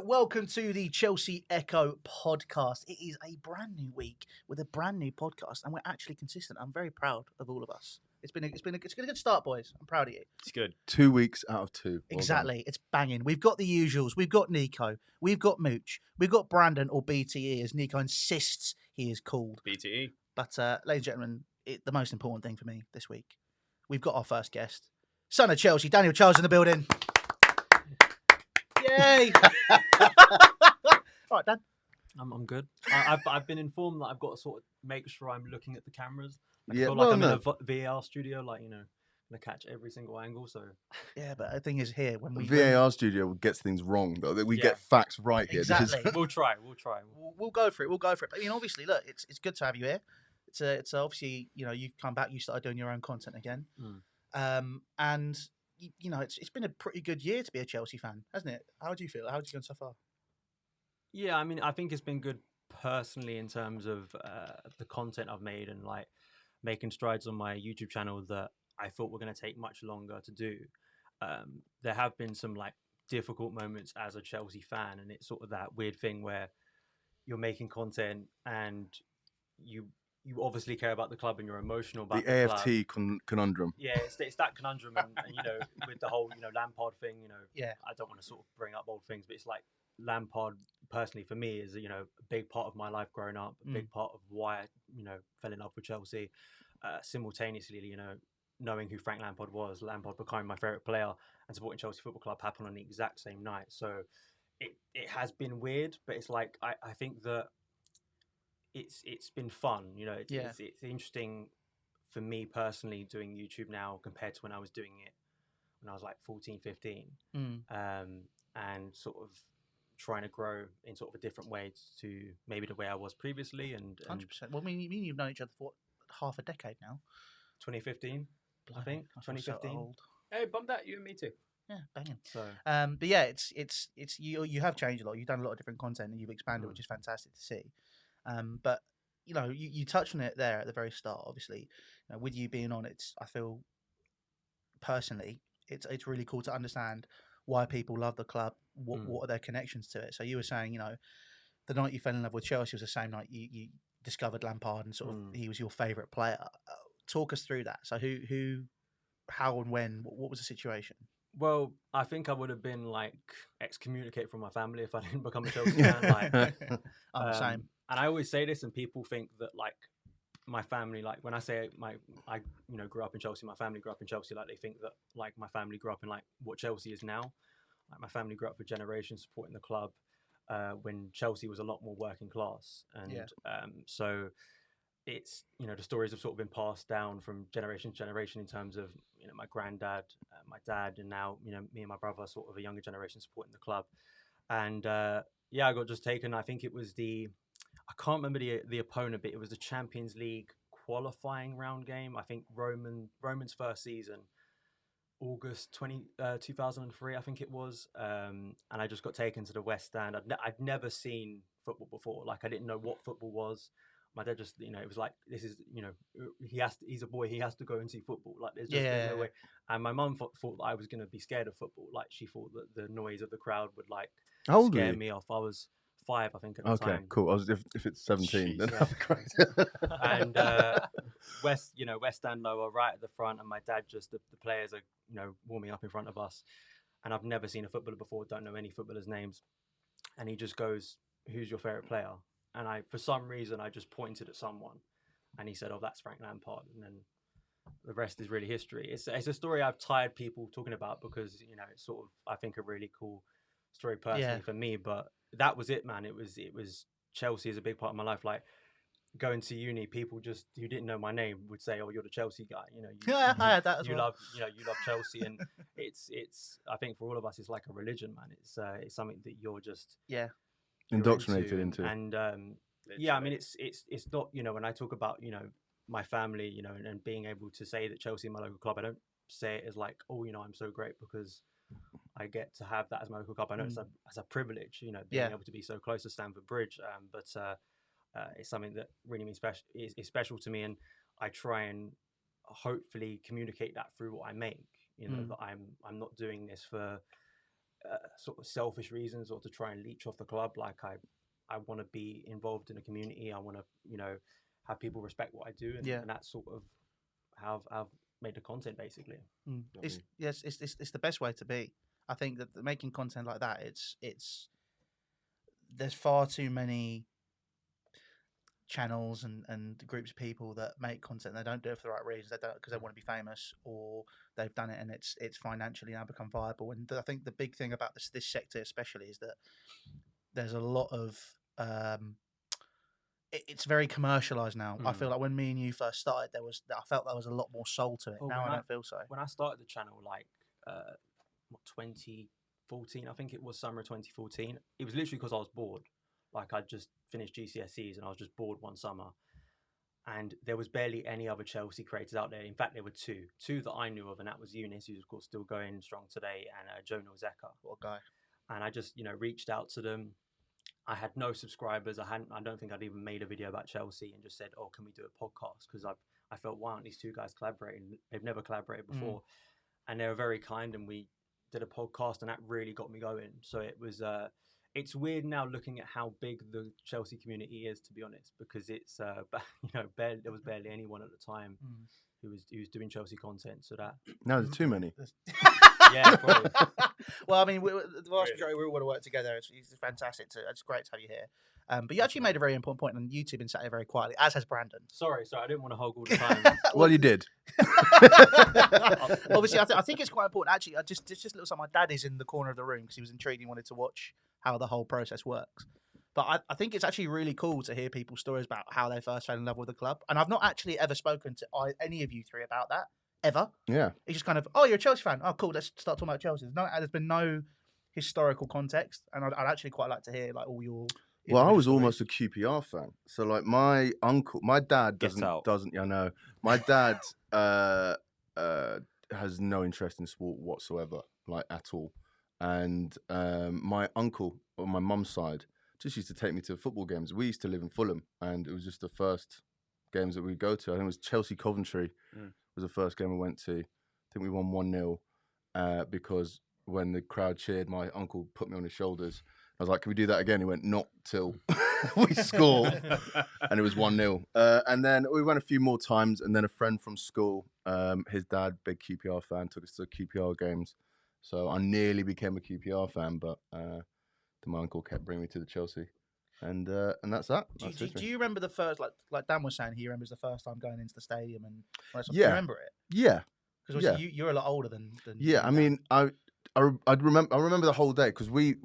welcome to the Chelsea Echo podcast. It is a brand new week with a brand new podcast, and we're actually consistent. I'm very proud of all of us. It's been a good start, boys. I'm proud of you. It's good. 2 weeks out of 2. Well Exactly. done. It's banging. We've got the usuals. We've got Nico. We've got Mooch. We've got Brandon, or BTE, as Nico insists he is called. BTE. But, ladies and gentlemen, the most important thing for me this week, we've got our first guest, son of Chelsea, Daniel Charles in the building. Yay! All right, Dan. I'm good. I've been informed that I've got to sort of make sure I'm looking at the cameras. I Yeah, feel like I'm in a VAR studio, like, you know, gonna catch every single angle. So Yeah, but the thing is here when we VAR studio gets things wrong, though. We get facts right here. Exactly. we'll try. We'll go for it. But I mean, obviously, look, it's good to have you here. It's obviously, you know, you've come back, you started doing your own content again, and you know, it's been a pretty good year to be a Chelsea fan, hasn't it? How do you feel? How's it gone so far? Yeah, I mean, I think it's been good personally in terms of the content I've made and like making strides on my YouTube channel that I thought were going to take much longer to do. There have been some like difficult moments as a Chelsea fan, and it's sort of that weird thing where you're making content and you obviously care about the club and you're emotional about the AFT conundrum. Yeah, it's that conundrum, and you know, with the whole Lampard thing, I don't want to sort of bring up old things, but it's like Lampard personally for me is a big part of my life growing up, a big part of why I fell in love with Chelsea. Simultaneously, knowing who Frank Lampard was, Lampard becoming my favourite player, and supporting Chelsea Football Club happened on the exact same night. So it has been weird, but it's like I think that it's been fun. It's interesting for me personally doing YouTube now compared to when I was doing it when I was like 14, 15, and sort of trying to grow in sort of a different way to maybe the way I was previously. And 100%. Well, I mean, you've known each other for half a decade now. 2015, I think. 2015. So Hey, bump that, you and me too. yeah, banging. So, but yeah, it's you have changed a lot. You've done a lot of different content and you've expanded, which is fantastic to see. But you touched on it there at the very start. Obviously, with you being on it, I feel personally it's really cool to understand why people love the club. What are their connections to it? So you were saying, the night you fell in love with Chelsea was the same night you discovered Lampard and sort of he was your favourite player. Talk us through that. So who, how and when? What was the situation? well, I think I would have been like excommunicated from my family if I didn't become a Chelsea fan. I'm the same. And I always say this, and people think that like my family, like when I say I grew up in Chelsea, my family grew up in Chelsea, like they think that like my family grew up in like what Chelsea is now. Like my family grew up for generations supporting the club when Chelsea was a lot more working class, and so it's the stories have sort of been passed down from generation to generation in terms of my granddad, my dad, and now me and my brother, sort of a younger generation supporting the club. And I got just taken. I think it was I can't remember the opponent, but it was the Champions League qualifying round game. I think Roman's first season, August 2003, I think it was. And I just got taken to the West Stand. I'd never seen football before. Like I didn't know what football was. My dad just, it was like, this is, he's a boy, he has to go and see football. Like there's no way. And my mum thought that I was going to be scared of football. Like she thought that the noise of the crowd would like scare me off. I was 5, I think, at the time. Okay, cool. If it's 17, then Jeez, that's great. And West Stand lower, right at the front, and my dad just the players are warming up in front of us, and I've never seen a footballer before, don't know any footballers' names, and he just goes, "Who's your favourite player?" And for some reason I just pointed at someone, and he said, "Oh, that's Frank Lampard," and then the rest is really history. It's a story I've tired people talking about because it's sort of, I think, a really cool story personally for me, but that was it, man. It was Chelsea is a big part of my life. Like going to uni, people just who didn't know my name would say, "Oh, you're the Chelsea guy." I had that as well. You love Chelsea, and it's. I think for all of us, it's like a religion, man. It's something that you're just indoctrinated into. And I mean, it's not when I talk about my family, and being able to say that Chelsea are my local club, I don't say it as like, oh, I'm so great because I get to have that as my local club. I know it's as a privilege, being able to be so close to Stamford Bridge. But it's something that really means is special to me, and I try and hopefully communicate that through what I make. That I'm not doing this for sort of selfish reasons or to try and leech off the club. Like I want to be involved in the community. I want to, you know, have people respect what I do, and that's sort of how I've made the content basically. It's the best way to be. I think that making content like that, there's far too many channels and groups of people that make content. They don't do it for the right reasons. They don't because they want to be famous, or they've done it and it's financially now become viable. And I think the big thing about this sector especially is that there's a lot of it's very commercialized now. I feel like when me and you first started, I felt there was a lot more soul to it. Now I don't feel so. When I started the channel, like 2014, I think it was summer 2014. It was literally because I was bored. Like I'd just finished GCSEs and I was just bored one summer. And there was barely any other Chelsea creators out there. In fact, there were two that I knew of, and that was Eunice, who's of course still going strong today, and Jonah Zeka. What a guy! And I just, reached out to them. I had no subscribers. I don't think I'd even made a video about Chelsea, and just said, "Oh, can we do a podcast?" Because I felt, why aren't these two guys collaborating? They've never collaborated before, and they were very kind, and we did a podcast, and that really got me going. So it was. It's weird now looking at how big the Chelsea community is, to be honest, because it's there was barely anyone at the time who was doing Chelsea content. So that now there's too many. Yeah, probably. Well, I mean, the vast majority we all want to work together. It's fantastic. It's great to have you here. But you actually made a very important point on YouTube and sat here very quietly, as has Brandon. Sorry, I didn't want to hog all the time. Well, you did. Obviously, I think it's quite important. Actually, just a little something. My dad is in the corner of the room because he was intrigued and wanted to watch how the whole process works. But I think it's actually really cool to hear people's stories about how they first fell in love with the club. And I've not actually ever spoken to any of you three about that, ever. Yeah. It's just kind of, oh, you're a Chelsea fan. Oh, cool, let's start talking about Chelsea. There's been no historical context. And I'd actually quite like to hear like all your... Well, I was almost a QPR fan. So like my dad doesn't, I know. My dad has no interest in sport whatsoever, like at all. And my uncle on my mum's side just used to take me to football games. We used to live in Fulham, and it was just the first games that we'd go to. I think it was Chelsea Coventry was the first game we went to. I think we won 1-0 because when the crowd cheered, my uncle put me on his shoulders. I was like, can we do that again? He went, not till we score. And it was 1-0. And then we went a few more times, and then a friend from school, his dad, big QPR fan, took us to QPR games. So I nearly became a QPR fan, but my uncle kept bringing me to the Chelsea, and that's that. Do you remember the first, like Dan was saying, he remembers the first time going into the stadium and all that stuff. Yeah. Do you remember it? Yeah, because you're a lot older than yeah. I mean, I remember the whole day because we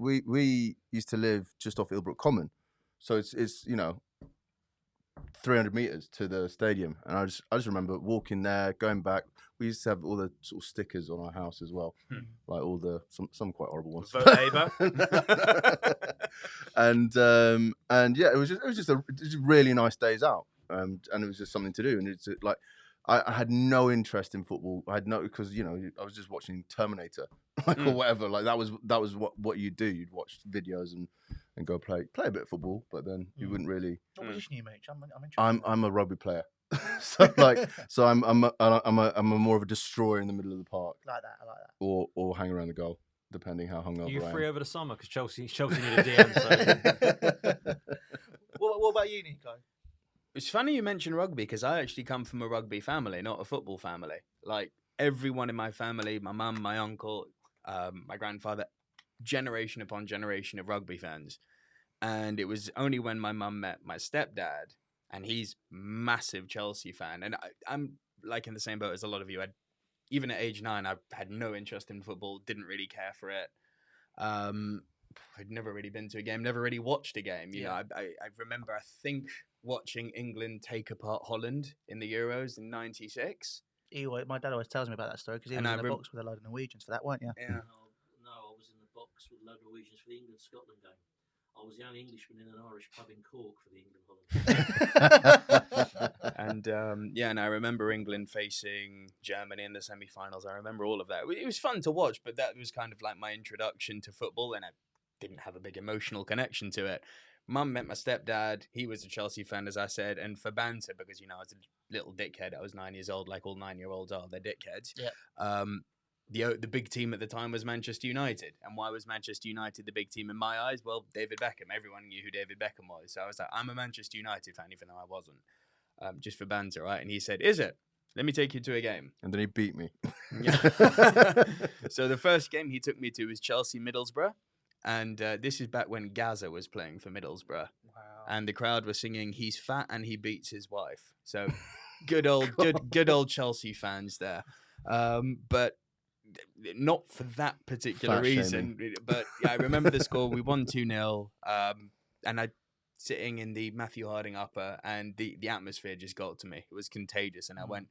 used to live just off Ilbrook Common, so it's 300 meters to the stadium, and I just remember walking there, going back. We used to have all the sort of stickers on our house as well, like all the some quite horrible ones. Vote Labour. and yeah, it was just really nice days out, and it was just something to do. And it's like I had no interest in football. I had no because I was just watching Terminator, or whatever. Like that was what you do. You'd watch videos and go play a bit of football, but then you wouldn't really. What position are you, Mooch? I'm interested. I'm a rugby player. so I'm a more of a destroyer in the middle of the park. I like that. Or hang around the goal, depending how hungover I am. You're free over the summer because Chelsea need a DM. So. What about you, Nico? It's funny you mention rugby because I actually come from a rugby family, not a football family. Like everyone in my family, my mum, my uncle, my grandfather, generation upon generation of rugby fans. And it was only when my mum met my stepdad, and he's massive Chelsea fan. And I'm like in the same boat as a lot of you. Even at age 9, I had no interest in football, didn't really care for it. I'd never really been to a game, never really watched a game. You know, I remember, I think, watching England take apart Holland in the Euros in '96. My dad always tells me about that story because he was in the box with a load of Norwegians for that, weren't you? Yeah. No, I was in the box with a load of Norwegians for the England-Scotland game. I was the only Englishman in an Irish pub in Cork for the England-Holland. And I remember England facing Germany in the semi-finals. I remember all of that. It was fun to watch, but that was kind of like my introduction to football, and I didn't have a big emotional connection to it. Mum met my stepdad. He was a Chelsea fan, as I said, and for banter, because, I was a little dickhead. I was 9 years old, like all 9-year-olds are. They're dickheads. Yeah. the big team at the time was Manchester United. And why was Manchester United the big team in my eyes? Well, David Beckham. Everyone knew who David Beckham was. So I was like, I'm a Manchester United fan, even though I wasn't. Just for banter, right? And he said, is it? Let me take you to a game. And then he beat me. Yeah. So the first game he took me to was Chelsea-Middlesbrough. And this is back when Gaza was playing for Middlesbrough. Wow. And the crowd was singing, he's fat and he beats his wife. So good old Chelsea fans there. But not for that particular Fat reason. But yeah, I remember the score. We won 2-0. And I sitting in the Matthew Harding upper, and the atmosphere just got to me. It was contagious. And I went,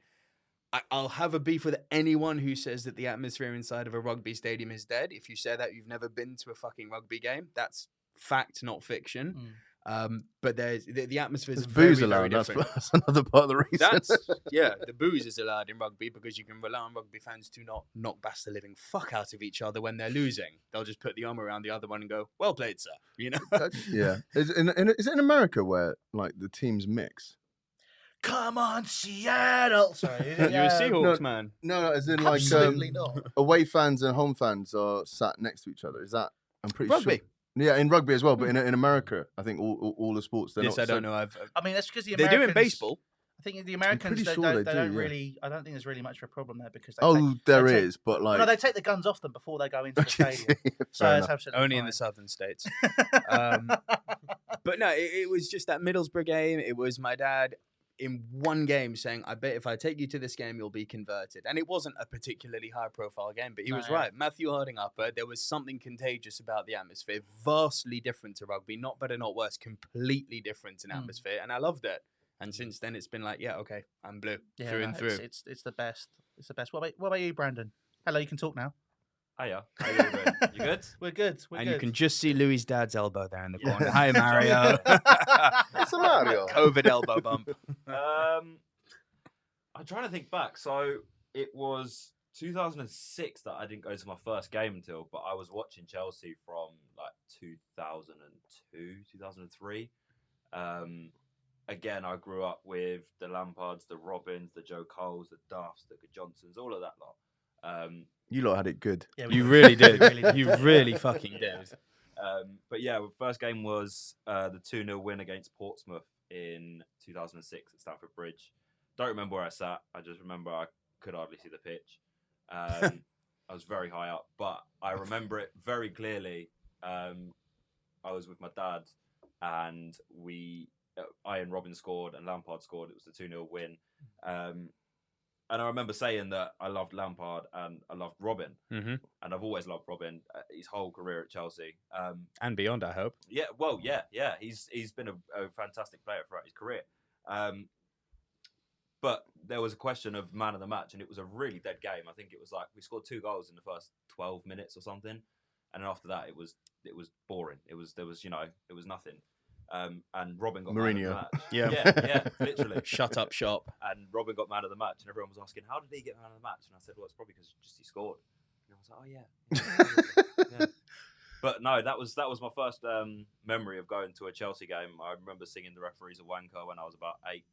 I'll have a beef with anyone who says that the atmosphere inside of a rugby stadium is dead. If you say that you've never been to a fucking rugby game, that's fact, not fiction. But there's the atmosphere is booze very, very allowed. different. That's another part of the reason. The booze is allowed in rugby because you can rely on rugby fans to not knock the living fuck out of each other when they're losing. They'll just put the arm around the other one and go, "Well played, sir." You know? Yeah. Is it in America where like the teams mix? Come on, Seattle. Sorry, You're a Seahawks man. No, as in like absolutely not. away fans and home fans are sat next to each other. Is that? I'm pretty Rugby. sure. Yeah, in rugby as well, but in America, I think all the sports. They're Yes, not I don't know. I mean, that's because the They Americans do in baseball. I think the Americans pretty they sure don't, they they don't do, yeah. really. I don't think there's really much of a problem there because There they take, is, but like no, they take the guns off them before they go into the stadium. So fair it's enough. absolutely Only in fine. the southern states. But no, it was just that Middlesbrough game. It was my dad in one game saying, I bet if I take you to this game, you'll be converted. And it wasn't a particularly high-profile game, but he was right. Matthew Harding upper, there was something contagious about the atmosphere, vastly different to rugby, not better, not worse, completely different in atmosphere, and I loved it. And since then, it's been like, yeah, okay, I'm blue, through and through. It's the best. It's the best. What about you, Brandon? Hello, you can talk now. Hiya. How you doing? You good? We're good. And you can just see Louis' dad's elbow there in the corner. Hi, Mario. It's a Mario. COVID elbow bump. I'm trying to think back. So it was 2006 that I didn't go to my first game until, but I was watching Chelsea from like 2002, 2003. Again, I grew up with the Lampards, the Robins, the Joe Coles, the Duffs, the Johnsons, all of that lot. You lot had it good. Yeah, You really did. You really fucking did. But yeah, the first game was the 2-0 win against Portsmouth in 2006 at Stamford Bridge. Don't remember where I sat. I just remember I could hardly see the pitch. I was very high up, but I remember it very clearly. I was with my dad, and I and Robin scored, and Lampard scored. It was the 2-0 win. And I remember saying that I loved Lampard and I loved Robin. Mm-hmm. And I've always loved Robin his whole career at Chelsea. And beyond, I hope. Yeah, well, yeah. He's been a fantastic player throughout his career. But there was a question of man of the match, and it was a really dead game. I think it was like we scored 2 goals in the first 12 minutes or something, and then after that it was boring. It was nothing. And Robin got man of the match. Yeah, literally. Shut up shop. And Robin got man of the match, and everyone was asking, "How did he get man of the match?" And I said, "Well, it's probably because he scored." And I was like, "Oh yeah." But no, that was my first memory of going to a Chelsea game. I remember singing "The Referee's a Wanker" when I was about 8.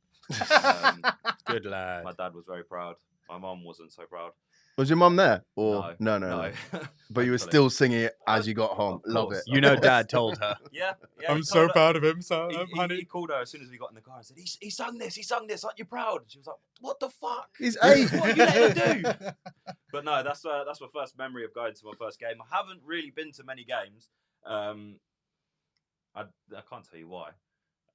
Good lad. My dad was very proud. My mum wasn't so proud. Was your mum there? Or no. But you were Thankfully. still singing it as you got home. Of Love course. it. You know, Dad told her. Yeah. I'm he so told her- proud of him, so He called her as soon as we got in the car and said, he sung this, aren't you proud? She was like, what the fuck? He's 8. What you let him do? But no, that's my first memory of going to my first game. I haven't really been to many games. I can't tell you why.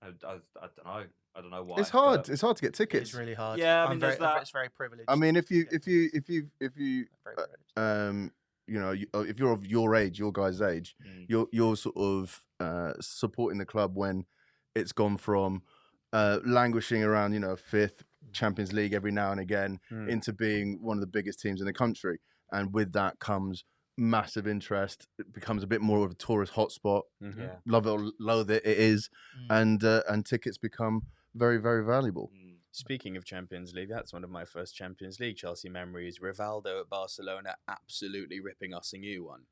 I don't know why. It's hard. but- It's hard to get tickets. It's really hard. Yeah, I mean, there's that. It's very privileged. I mean, if you Very privileged. you know, if you're of your age, your guy's age, you're sort of supporting the club when it's gone from languishing around, 5th Champions League every now and again into being one of the biggest teams in the country, and with that comes massive interest. It becomes a bit more of a tourist hotspot. Mm-hmm. Yeah. Love it or loathe it, it is, and tickets become very, very valuable. Speaking of Champions League, that's one of my first Champions League Chelsea memories. Rivaldo at Barcelona absolutely ripping us a new one.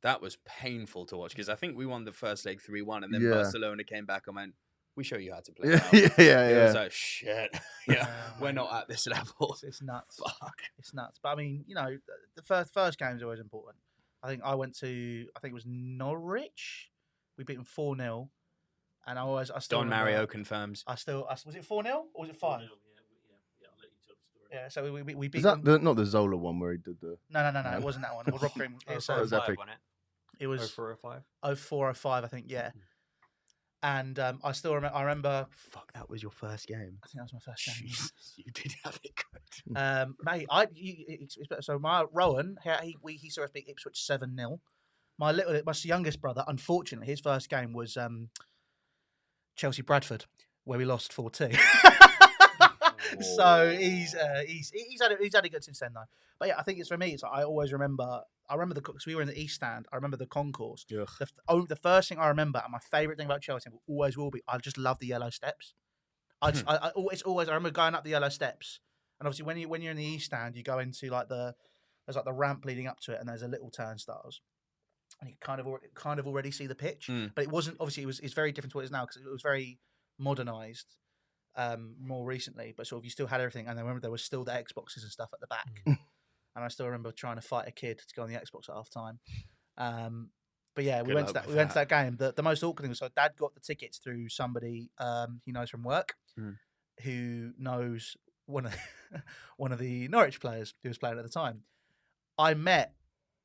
That was painful to watch because I think we won the first leg 3-1 and then Yeah. Barcelona came back and went, We show you how to play. Yeah, now." yeah, It was yeah. like, shit. Yeah, we're mate. not at this level. It's nuts. Fuck. It's nuts. But I mean, the first game is always important. I think it was Norwich. We beat them 4-0, and I still Don remember, Mario confirms. was it 4-0 or was it 5? Yeah, I'll let you tell the story. Yeah, so we beat Is that them. not the Zola one where he did the? No, it wasn't that one. It was Rob Green. It was, Oh, was that 05, fake? wasn't it was 0405. 04-05, I think. Yeah, and I still remember. I remember. Fuck, that was your first game. I think that was my first game. Jesus, you did have it good. Mate, so my Rowan, he saw us beat Ipswich 7-0. My youngest brother, unfortunately, his first game was Chelsea Bradford, where we lost 4-2. So he's had it good since then though. But yeah, I think it's for me. I always remember. I remember because we were in the East Stand. I remember the concourse. The first thing I remember, and my favourite thing about Chelsea always will be, I just love the yellow steps. I remember going up the yellow steps, and obviously when you're in the East Stand, you go into there's the ramp leading up to it, and there's a little turnstiles, and you kind of already see the pitch. But it wasn't, obviously it's very different to what it is now because it was very modernised more recently. But sort of you still had everything, and I remember there was still the Xboxes and stuff at the back. And I still remember trying to fight a kid to go on the Xbox at half time. But yeah, we went to that game. The most awkward thing was, so Dad got the tickets through somebody he knows from work, who knows one of the Norwich players who was playing at the time. I met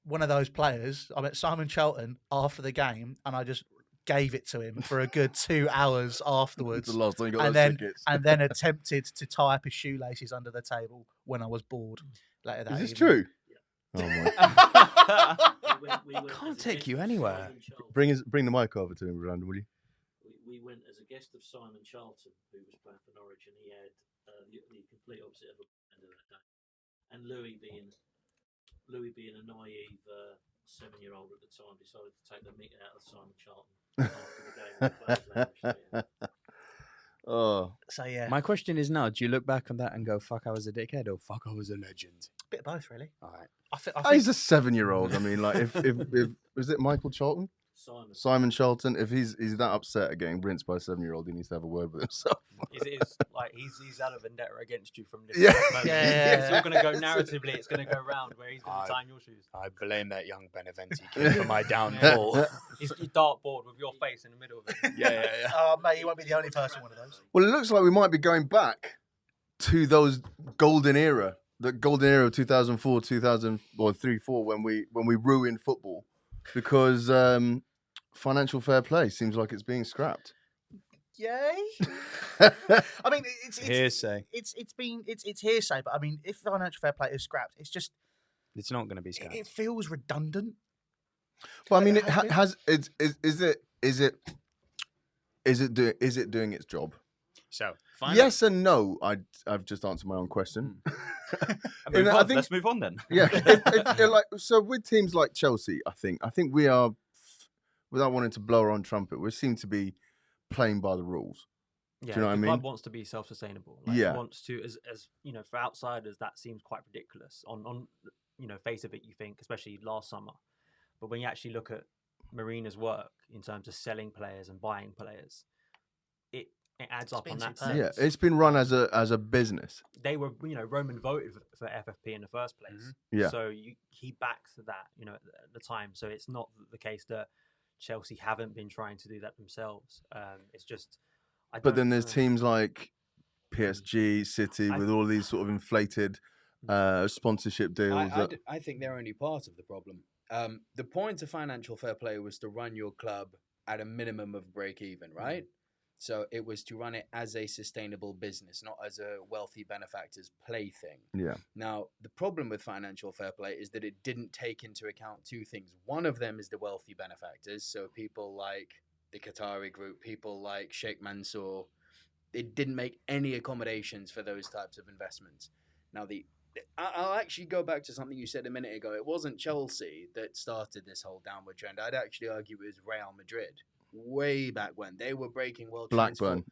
one of those players. I met Simon Charlton after the game, and I just gave it to him for a good 2 hours afterwards. The last time you got those tickets. And then attempted to tie up his shoelaces under the table when I was bored. Later that Is this evening. true? Yeah. Oh my! We went Can't as a take guest you of anywhere. Simon Charlton. Bring the mic over to him, Brandon, will you? We went as a guest of Simon Charlton, who was playing for Norwich, and he had the complete opposite of a end of that day. And Louis being a naive 7-year-old at the time, decided to take the meat out of Simon Charlton after the game. And play his language, so, yeah. Oh, So yeah, My question is now: do you look back on that and go, "Fuck, I was a dickhead," or "Fuck, I was a legend"? bit of both really. All right. I think he's a 7-year-old. I mean, like, if was it Michael Charlton? Simon Charlton. If he's that upset at getting rinsed by a 7-year-old, he needs to have a word with himself. It's like he's had a vendetta against you from this. Yeah. It's all going to go narratively. It's going to go round where he's going to tie in your shoes. I blame that young Beneventi kid for my downfall. He's dartboard with your face in the middle of it. Yeah. Oh mate, you won't be the only person one of those. Well, it looks like we might be going back to those golden era, the golden era of 2004, 2003-4, when we ruined football because financial fair play seems like it's being scrapped. Yay! I mean, it's Hearsay. It's hearsay, but I mean, if financial fair play is scrapped, It's not going to be scrapped. it feels redundant. Well, I mean, It has is it doing its job? So, Yes and no. I've just answered my own question. Let's move on then. Yeah, so with teams like Chelsea, I think we are, without wanting to blow our own trumpet, we seem to be playing by the rules. Yeah, do you know what I the mean? club wants to be self-sustainable. Yeah. It wants to, as for outsiders, that seems quite ridiculous. On face of it, you think, especially last summer. But when you actually look at Marina's work in terms of selling players and buying players, it adds up on that sense. Yeah, it's been run as a business. They were, Roman voted for FFP in the first place. Mm-hmm. Yeah. So he backs that, at the time. So it's not the case that Chelsea haven't been trying to do that themselves. It's just. But then there's teams like PSG, City, with all these sort of inflated sponsorship deals. I think they're only part of the problem. The point of financial fair play was to run your club at a minimum of break even, right? So it was to run it as a sustainable business, not as a wealthy benefactor's plaything. Yeah. Now, the problem with financial fair play is that it didn't take into account two things. One of them is the wealthy benefactors. So people like the Qatari group, people like Sheikh Mansour, it didn't make any accommodations for those types of investments. Now, I'll actually go back to something you said a minute ago. It wasn't Chelsea that started this whole downward trend. I'd actually argue it was Real Madrid. Way back when they were breaking world Blackburn.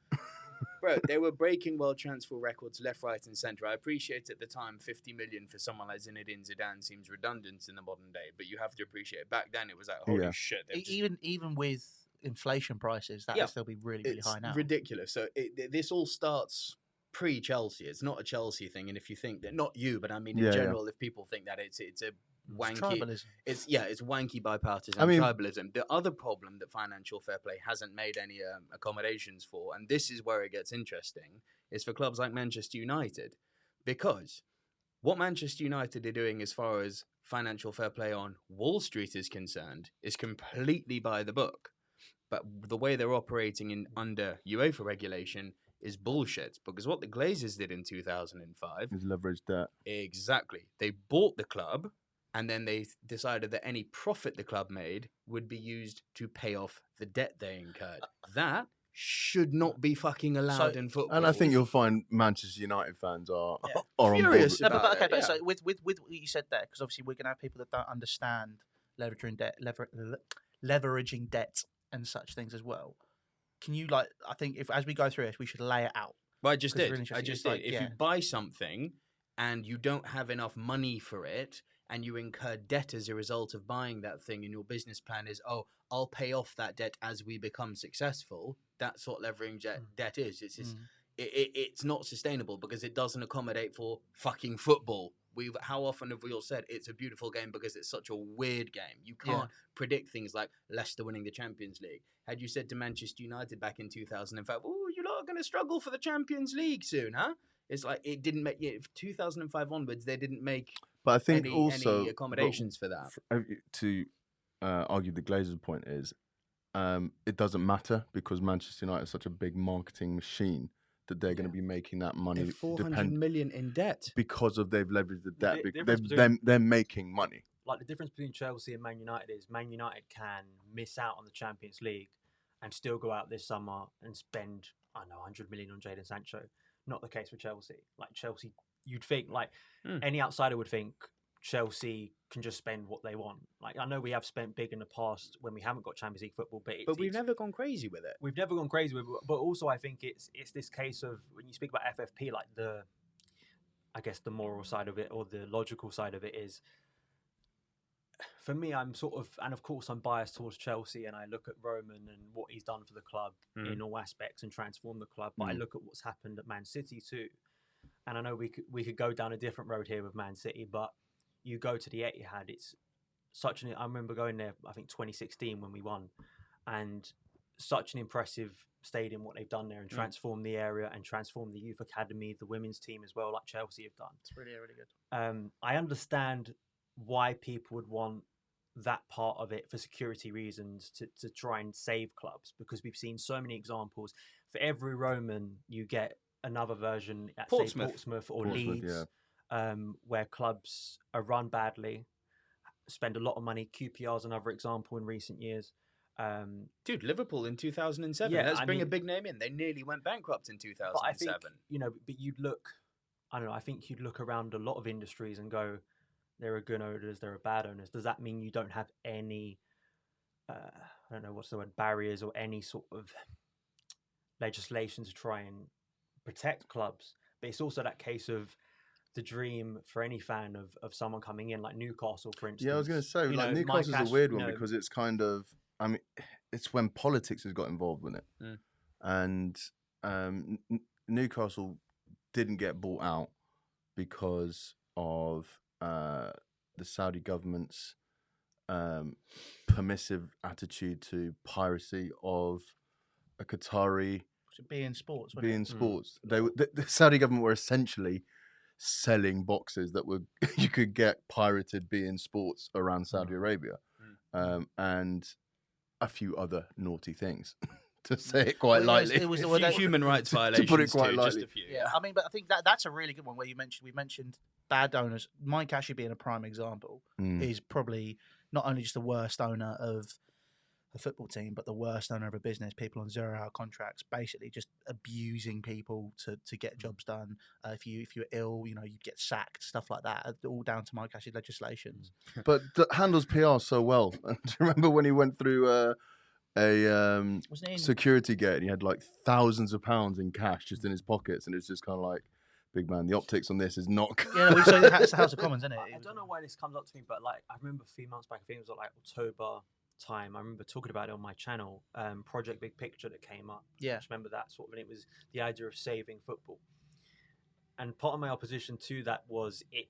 Bro, they were breaking world transfer records left, right, and centre. I appreciate at the time 50 million for someone like Zinedine Zidane seems redundant in the modern day, but you have to appreciate back then it was like holy shit. Even with inflation prices, that would still be really, really high now. Ridiculous. So this all starts pre-Chelsea. It's not a Chelsea thing. And if you think that, not you, but I mean in general, if people think that it's a wanky, Tribalism. it's wanky bipartisan tribalism. The other problem that financial fair play hasn't made any accommodations for, and this is where it gets interesting, is for clubs like Manchester United, because what Manchester United are doing as far as financial fair play on Wall Street is concerned is completely by the book. But the way they're operating under UEFA regulation is bullshit, because what the Glazers did in 2005 is leverage debt. Exactly. They bought the club, and then they decided that any profit the club made would be used to pay off the debt they incurred. That should not be fucking allowed in football. And I think you'll find Manchester United fans are furious on board. about it. But so with what you said there, because obviously we're going to have people that don't understand leveraging debt and such things as well. Can you I think as we go through this, we should lay it out. Well, I just did. Really If you buy something and you don't have enough money for it, and you incur debt as a result of buying that thing, and your business plan is, I'll pay off that debt as we become successful. That's what leveraging debt is. It's just, it's not sustainable because it doesn't accommodate for fucking football. How often have we all said it's a beautiful game because it's such a weird game? You can't predict things like Leicester winning the Champions League. Had you said to Manchester United back in 2005, "Oh, you're not going to struggle for the Champions League soon, huh?" It's like it didn't make 2005 onwards. They didn't make. But I think any accommodations for that. To argue the Glazers' point is, it doesn't matter because Manchester United is such a big marketing machine that they're going to be making that money. They're 400 million in debt because they've leveraged the debt. They're making money. Like the difference between Chelsea and Man United is Man United can miss out on the Champions League and still go out this summer and spend 100 million on Jadon Sancho. Not the case for Chelsea. Like Chelsea, you'd think any outsider would think Chelsea can just spend what they want. Like I know we have spent big in the past when we haven't got Champions League football, but we've never gone crazy with it. We've never gone crazy with it. But also I think it's this case of when you speak about FFP, like the moral side of it or the logical side of it is. For me, I'm and of course I'm biased towards Chelsea, and I look at Roman and what he's done for the club in all aspects and transformed the club. But I look at what's happened at Man City too, and I know we could go down a different road here with Man City, but you go to the Etihad, it's I remember going there, I think 2016 when we won, and such an impressive stadium what they've done there and transformed the area and transformed the youth academy, the women's team as well, like Chelsea have done. It's really, really good. I understand why people would want that part of it for security reasons to try and save clubs, because we've seen so many examples. For every Roman, you get another version at Portsmouth or Leeds, where clubs are run badly, spend a lot of money. QPR is another example in recent years. Dude, Liverpool in 2007. Let's bring a big name in. They nearly went bankrupt in 2007. But I think, but you'd look, I don't know, I think you'd look around a lot of industries and go, there are good owners, there are bad owners. Does that mean you don't have any, I don't know what's the word, barriers or any sort of legislation to try and protect clubs? But it's also that case of the dream for any fan of someone coming in, like Newcastle, for instance. Yeah, I was going to say, Newcastle's a weird one because it's kind of, it's when politics has got involved with it. And Newcastle didn't get bought out because of the Saudi government's permissive attitude to piracy of a Qatari being sports. The Saudi government were essentially selling boxes that you could get pirated being sports around Saudi Arabia, and a few other naughty things. To say it quite lightly, it was a few human rights violations. To put it quite lightly, just a few. Yeah, but I think that's a really good one where we mentioned bad owners. Mike Ashley being a prime example is probably not only just the worst owner of a football team, but the worst owner of a business. People on 0-hour contracts, basically just abusing people to get jobs done. If you're ill, you'd get sacked, stuff like that. All down to Mike Ashley legislations. But that handles PR so well. Do you remember when he went through a security gate and he had like thousands of pounds in cash just in his pockets, and it's just kind of like, big man, the optics on this is not we saw it's the House of Commons, isn't it? I don't know why this comes up to me, but like I remember a few months back, I think it was like October time, I remember talking about it on my channel, Project Big Picture that came up. Yeah. I just remember that sort of, and it was the idea of saving football. And part of my opposition to that was it,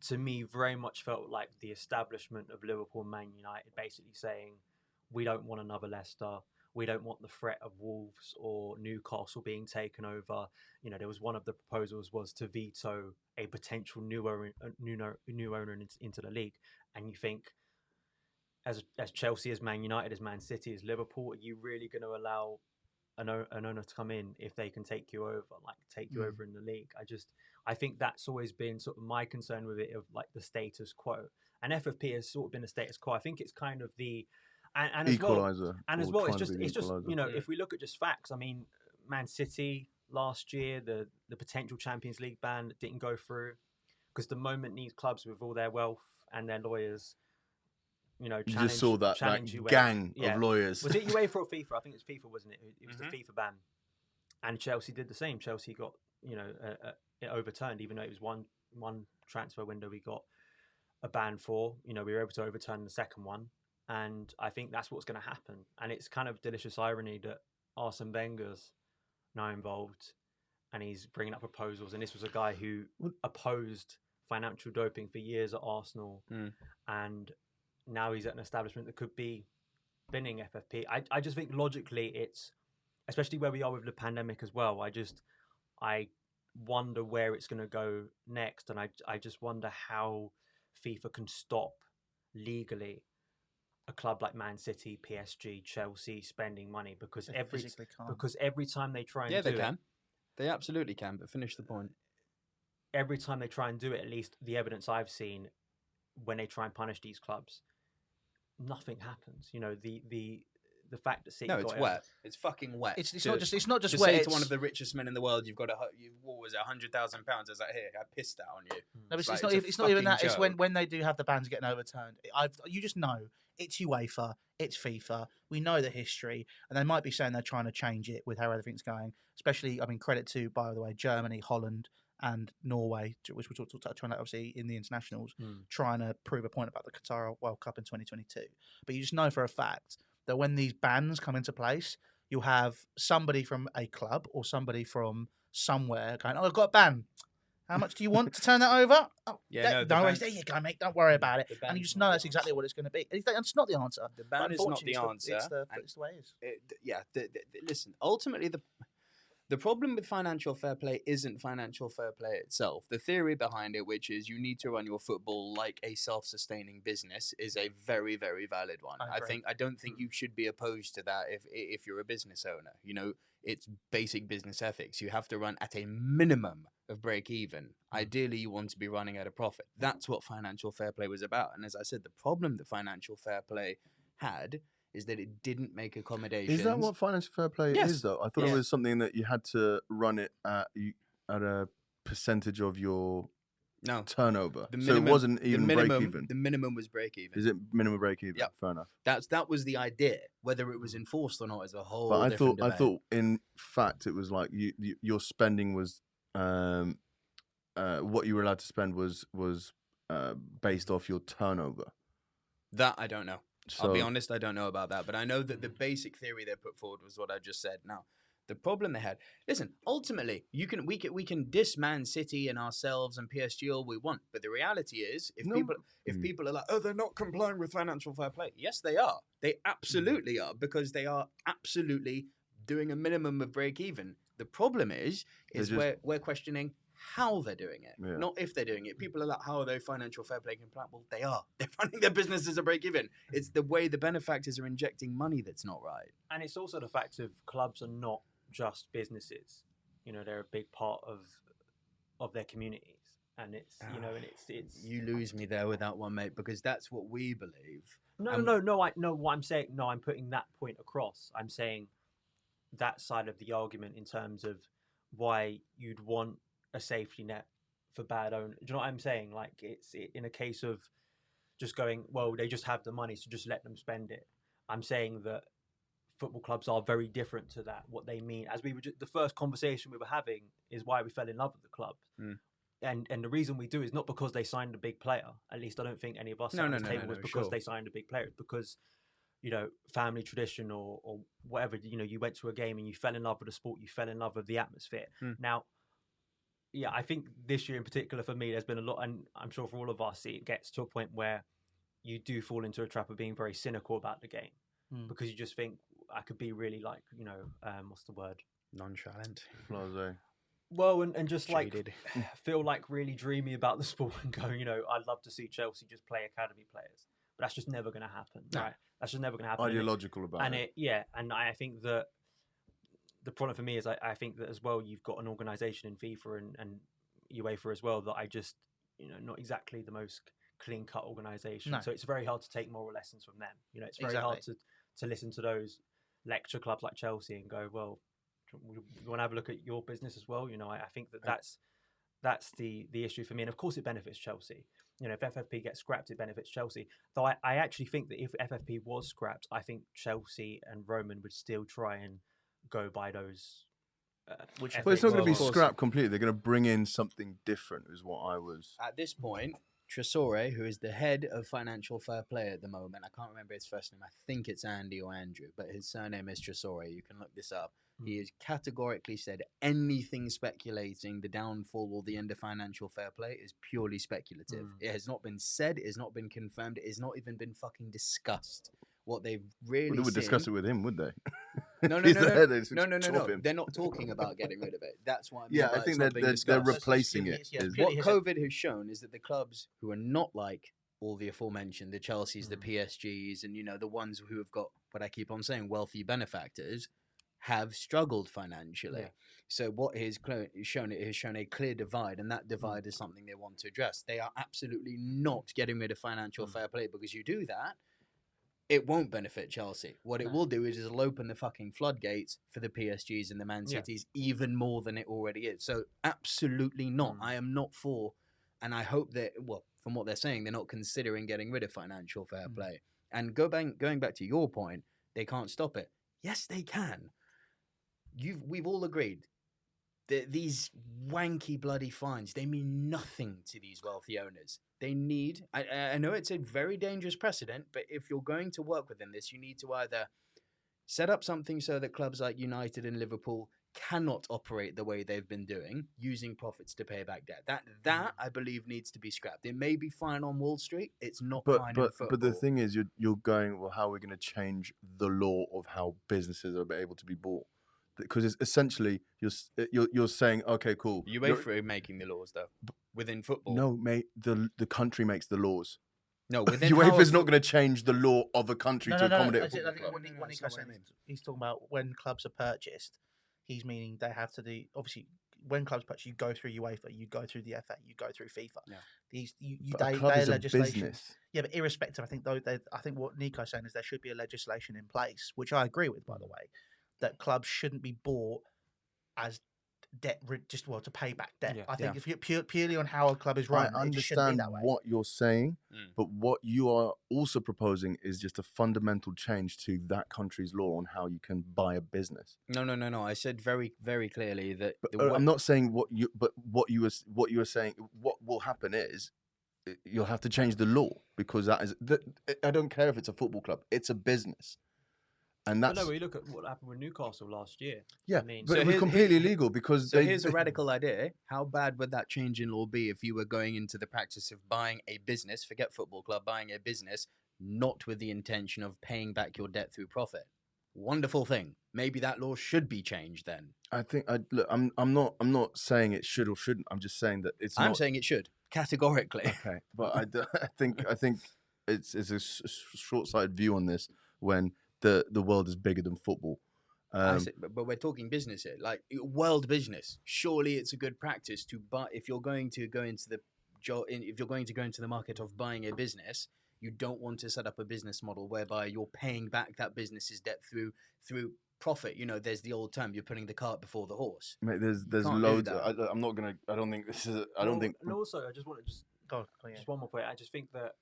to me, very much felt like the establishment of Liverpool and Man United basically saying, we don't want another Leicester. We don't want the threat of Wolves or Newcastle being taken over. You know, there was one of the proposals was to veto a potential new owner into the league. And you think, as Chelsea, as Man United, as Man City, as Liverpool, are you really going to allow an owner to come in if they can take you over, over in the league? I think that's always been sort of my concern with it, of like the status quo. And FFP has sort of been a status quo. I think it's kind of the and equalizer. As well, it's just you know, if we look at just facts, I mean, Man City last year, the potential Champions League ban didn't go through because the moment these clubs with all their wealth and their lawyers, you know, you just saw that gang of lawyers. Was it UEFA or FIFA? I think it's FIFA, wasn't it? It was the FIFA ban, and Chelsea did the same. Chelsea got, you know, it overturned, even though it was one transfer window we got a ban for. You know, we were able to overturn the second one. And I think that's what's going to happen. And it's kind of delicious irony that Arsene Wenger's now involved and he's bringing up proposals. And this was a guy who opposed financial doping for years at Arsenal. And now he's at an establishment that could be binning FFP. I just think logically it's, especially where we are with the pandemic as well, I wonder where it's going to go next. And I just wonder how FIFA can stop legally a club like Man City, PSG, Chelsea spending money, because every time they try and do it, they can. They absolutely can, but finish the point. Every time they try and do it, at least the evidence I've seen, when they try and punish these clubs, nothing happens. You know, the fact that City it's wet. It's fucking wet. It's not just to wet. Say to one of the richest men in the world, you've got what was it, £100,000? I was like, here, I pissed that on you. No, but it's not even that. Joke. It's when they do have the bans getting overturned. You just know it's UEFA, it's FIFA. We know the history, and they might be saying they're trying to change it with how everything's going. Especially, I mean, credit to, by the way, Germany, Holland, and Norway, which we'll touch on that obviously in the internationals, trying to prove a point about the Qatar World Cup in 2022. But you just know for a fact that when these bans come into place, you'll have somebody from a club or somebody from somewhere going, "Oh, I've got a ban. How much do you want to turn that over?" Oh, yeah, no worries. There you go, mate. Don't worry about it. And you just know that's exactly what it's going to be. It's not the answer. The ban is not the answer. It's the way it is. Listen, ultimately, the problem with financial fair play isn't financial fair play itself. The theory behind it, which is you need to run your football like a self-sustaining business, is a very, very valid one. I don't think you should be opposed to that if you're a business owner. You know, it's basic business ethics. You have to run at a minimum of break even. Ideally, you want to be running at a profit. That's what financial fair play was about. And as I said, the problem that financial fair play had is that it didn't make accommodations. Is that what financial fair play is, though? I thought it was something that you had to run it at a percentage of your turnover. So it wasn't even break even. The minimum was break even. Is it minimum break even? Yeah, fair enough. That was the idea. Whether it was enforced or not is a whole. But different I thought in fact it was like your spending was what you were allowed to spend was based off your turnover. That I don't know. So, I'll be honest, I don't know about that, but I know that the basic theory they put forward was what I just said. Now, the problem they had, listen, ultimately, we can diss Man City and ourselves and PSG all we want, but the reality is, if people are like, oh, they're not complying with financial fair play, yes, they are. They absolutely are, because they are absolutely doing a minimum of break even. The problem is we're questioning how they're doing it, not if they're doing it. People are like, how are they financial fair play compliant? Well, they are. They're running their businesses at break even. It's the way the benefactors are injecting money that's not right. And it's also the fact of clubs are not just businesses. You know, they're a big part of their communities. And it's, you know, and it's you lose me there with that one, mate, because that's what we believe. I'm putting that point across. I'm saying that side of the argument in terms of why you'd want a safety net for bad owners. Do you know what I'm saying? Like, it's in a case of just going, well, they just have the money, so just let them spend it. I'm saying that football clubs are very different to that. What they mean, as we were the first conversation we were having, is why we fell in love with the club. And the reason we do is not because they signed a big player. At least I don't think any of us at this table was because they signed a big player. It's because family tradition or whatever. You went to a game and you fell in love with the sport, you fell in love with the atmosphere. Now, yeah, I think this year in particular for me, there's been a lot, and I'm sure for all of us, it gets to a point where you do fall into a trap of being very cynical about the game because you just think I could be really like, what's the word? Nonchalant. Blase. Well, and just Jaded. like feel like really dreamy about the sport and go, I'd love to see Chelsea just play academy players, but that's just never going to happen, right? That's just never going to happen. Ideological about it. And I think that the problem for me is I think that as well you've got an organisation in FIFA and UEFA as well that I just not exactly the most clean cut organisation. No. So it's very hard to take moral lessons from them. It's very hard to listen to those lecture clubs like Chelsea and go, well, you want to have a look at your business as well. I think that's the issue for me. And of course it benefits Chelsea. If FFP gets scrapped, it benefits Chelsea. Though I actually think that if FFP was scrapped, I think Chelsea and Roman would still try and go by those. But it's not going to be scrapped completely. They're going to bring in something different, is what I was. At this point, Tresore, who is the head of financial fair play at the moment, I can't remember his first name. I think it's Andy or Andrew, but his surname is Tresore. You can look this up. He has categorically said anything speculating the downfall or the end of financial fair play is purely speculative. It has not been said. It has not been confirmed. It has not even been fucking discussed. What they've really They would discuss it with him, would they? No. They're not talking about getting rid of it. That's why. I think they're replacing it. What COVID has shown is that the clubs who are not like all the aforementioned, the Chelseas, the PSGs, and the ones who have got what I keep on saying, wealthy benefactors, have struggled financially. So what it has shown a clear divide, and that divide is something they want to address. They are absolutely not getting rid of financial fair play, because you do that, it won't benefit Chelsea. What it will do is it'll open the fucking floodgates for the PSGs and the Man Cities even more than it already is. So absolutely not. I am not for, and I hope that, well, from what they're saying, they're not considering getting rid of financial fair play. And going back to your point, they can't stop it. Yes, they can. We've all agreed that these wanky bloody fines, they mean nothing to these wealthy owners. They need, I know it's a very dangerous precedent, but if you're going to work within this, you need to either set up something so that clubs like United and Liverpool cannot operate the way they've been doing, using profits to pay back debt. That I believe needs to be scrapped. It may be fine on Wall Street. It's not fine in football. But the thing is, you're going, well, how are we going to change the law of how businesses are able to be bought? Because it's essentially you're saying, okay, cool. UEFA are making the laws though within football. No, mate, the country makes the laws. No, within UEFA's not going to change the law of a country to accommodate. I think what Nico's saying, he's talking about when clubs are purchased. He's meaning they have to do, obviously, when clubs purchase, you go through UEFA, you go through the FA, you go through FIFA. Yeah. They legislation. Yeah, but irrespective, I think what Nico's saying is there should be a legislation in place, which I agree with, by the way, that clubs shouldn't be bought as debt, to pay back debt. I think if you're purely on how a club is run, I understand what you're saying, but what you are also proposing is just a fundamental change to that country's law on how you can buy a business. No. I said very, very clearly that. I'm not saying what you were saying. What will happen is you'll have to change the law, because that is. I don't care if it's a football club; it's a business. And that's... we look at what happened with Newcastle last year. Yeah, but it was completely illegal because here's a radical idea. How bad would that change in law be if you were going into the practice of buying a business, forget football club, buying a business, not with the intention of paying back your debt through profit? Wonderful thing. Maybe that law should be changed then. I think I'm not saying it should or shouldn't. I'm just saying that it's. I'm saying it should categorically. Okay, but I think it's a short-sighted view on this when the world is bigger than football. But we're talking business here, like world business. Surely it's a good practice to buy if you're going to go into the market of buying a business. You don't want to set up a business model whereby you're paying back that business's debt through profit. There's the old term, you're putting the cart before the horse. Mate, there's loads. I'm not gonna. I don't think this is. And also, I just want to just one more point. I just think that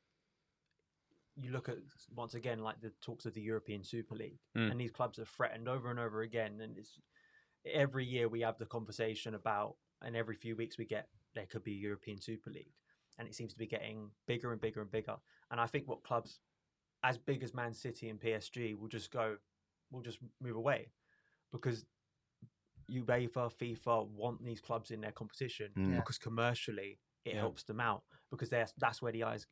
you look at once again like the talks of the European Super League, and these clubs are threatened over and over again. And it's every year we have the conversation about, and every few weeks we get there could be a European Super League. And it seems to be getting bigger and bigger and bigger. And I think what clubs as big as Man City and PSG will just move away, because UEFA, FIFA want these clubs in their competition because commercially it helps them out, because that's where the eyes,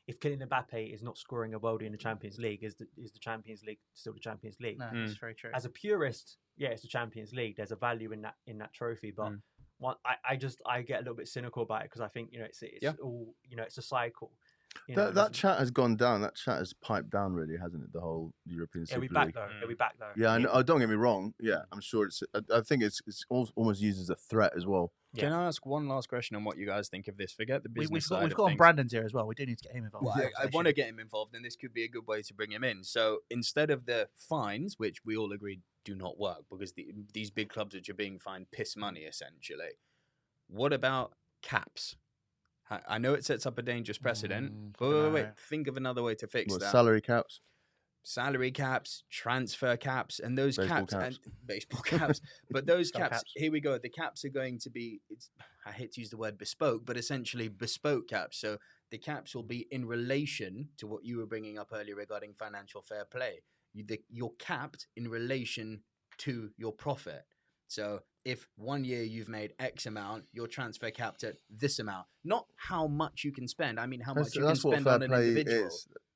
if Kylian Mbappe is not scoring a worldie in the Champions League, is the Champions League still the Champions League? No, that's very true. As a purist, it's the Champions League. There's a value in that trophy, but I get a little bit cynical about it, because I think it's all it's a cycle. That chat has gone down. That chat has piped down, really, hasn't it? The whole European Super League. It'll be back though. Yeah, I know, don't get me wrong. Yeah, I'm sure it's. I think it's almost used as a threat as well. Yeah. Can I ask one last question on what you guys think of this? Forget the business side We've of got on things. Brandon's here as well. We do need to get him involved. Well, I want to get him involved, and this could be a good way to bring him in. So instead of the fines, which we all agree do not work, because these big clubs which are being fined piss money, essentially, what about caps? I know it sets up a dangerous precedent. Wait. Think of another way to fix that. Salary caps? Salary caps, transfer caps, and those baseball caps. caps. And baseball caps. But those caps, caps. here we go. The caps are going to be, I hate to use the word bespoke, but essentially bespoke caps. So the caps will be in relation to what you were bringing up earlier regarding financial fair play. You're capped in relation to your profit. So if 1 year you've made X amount, your transfer capped at this amount. Not how much you can spend. I mean, how much you can spend on an individual.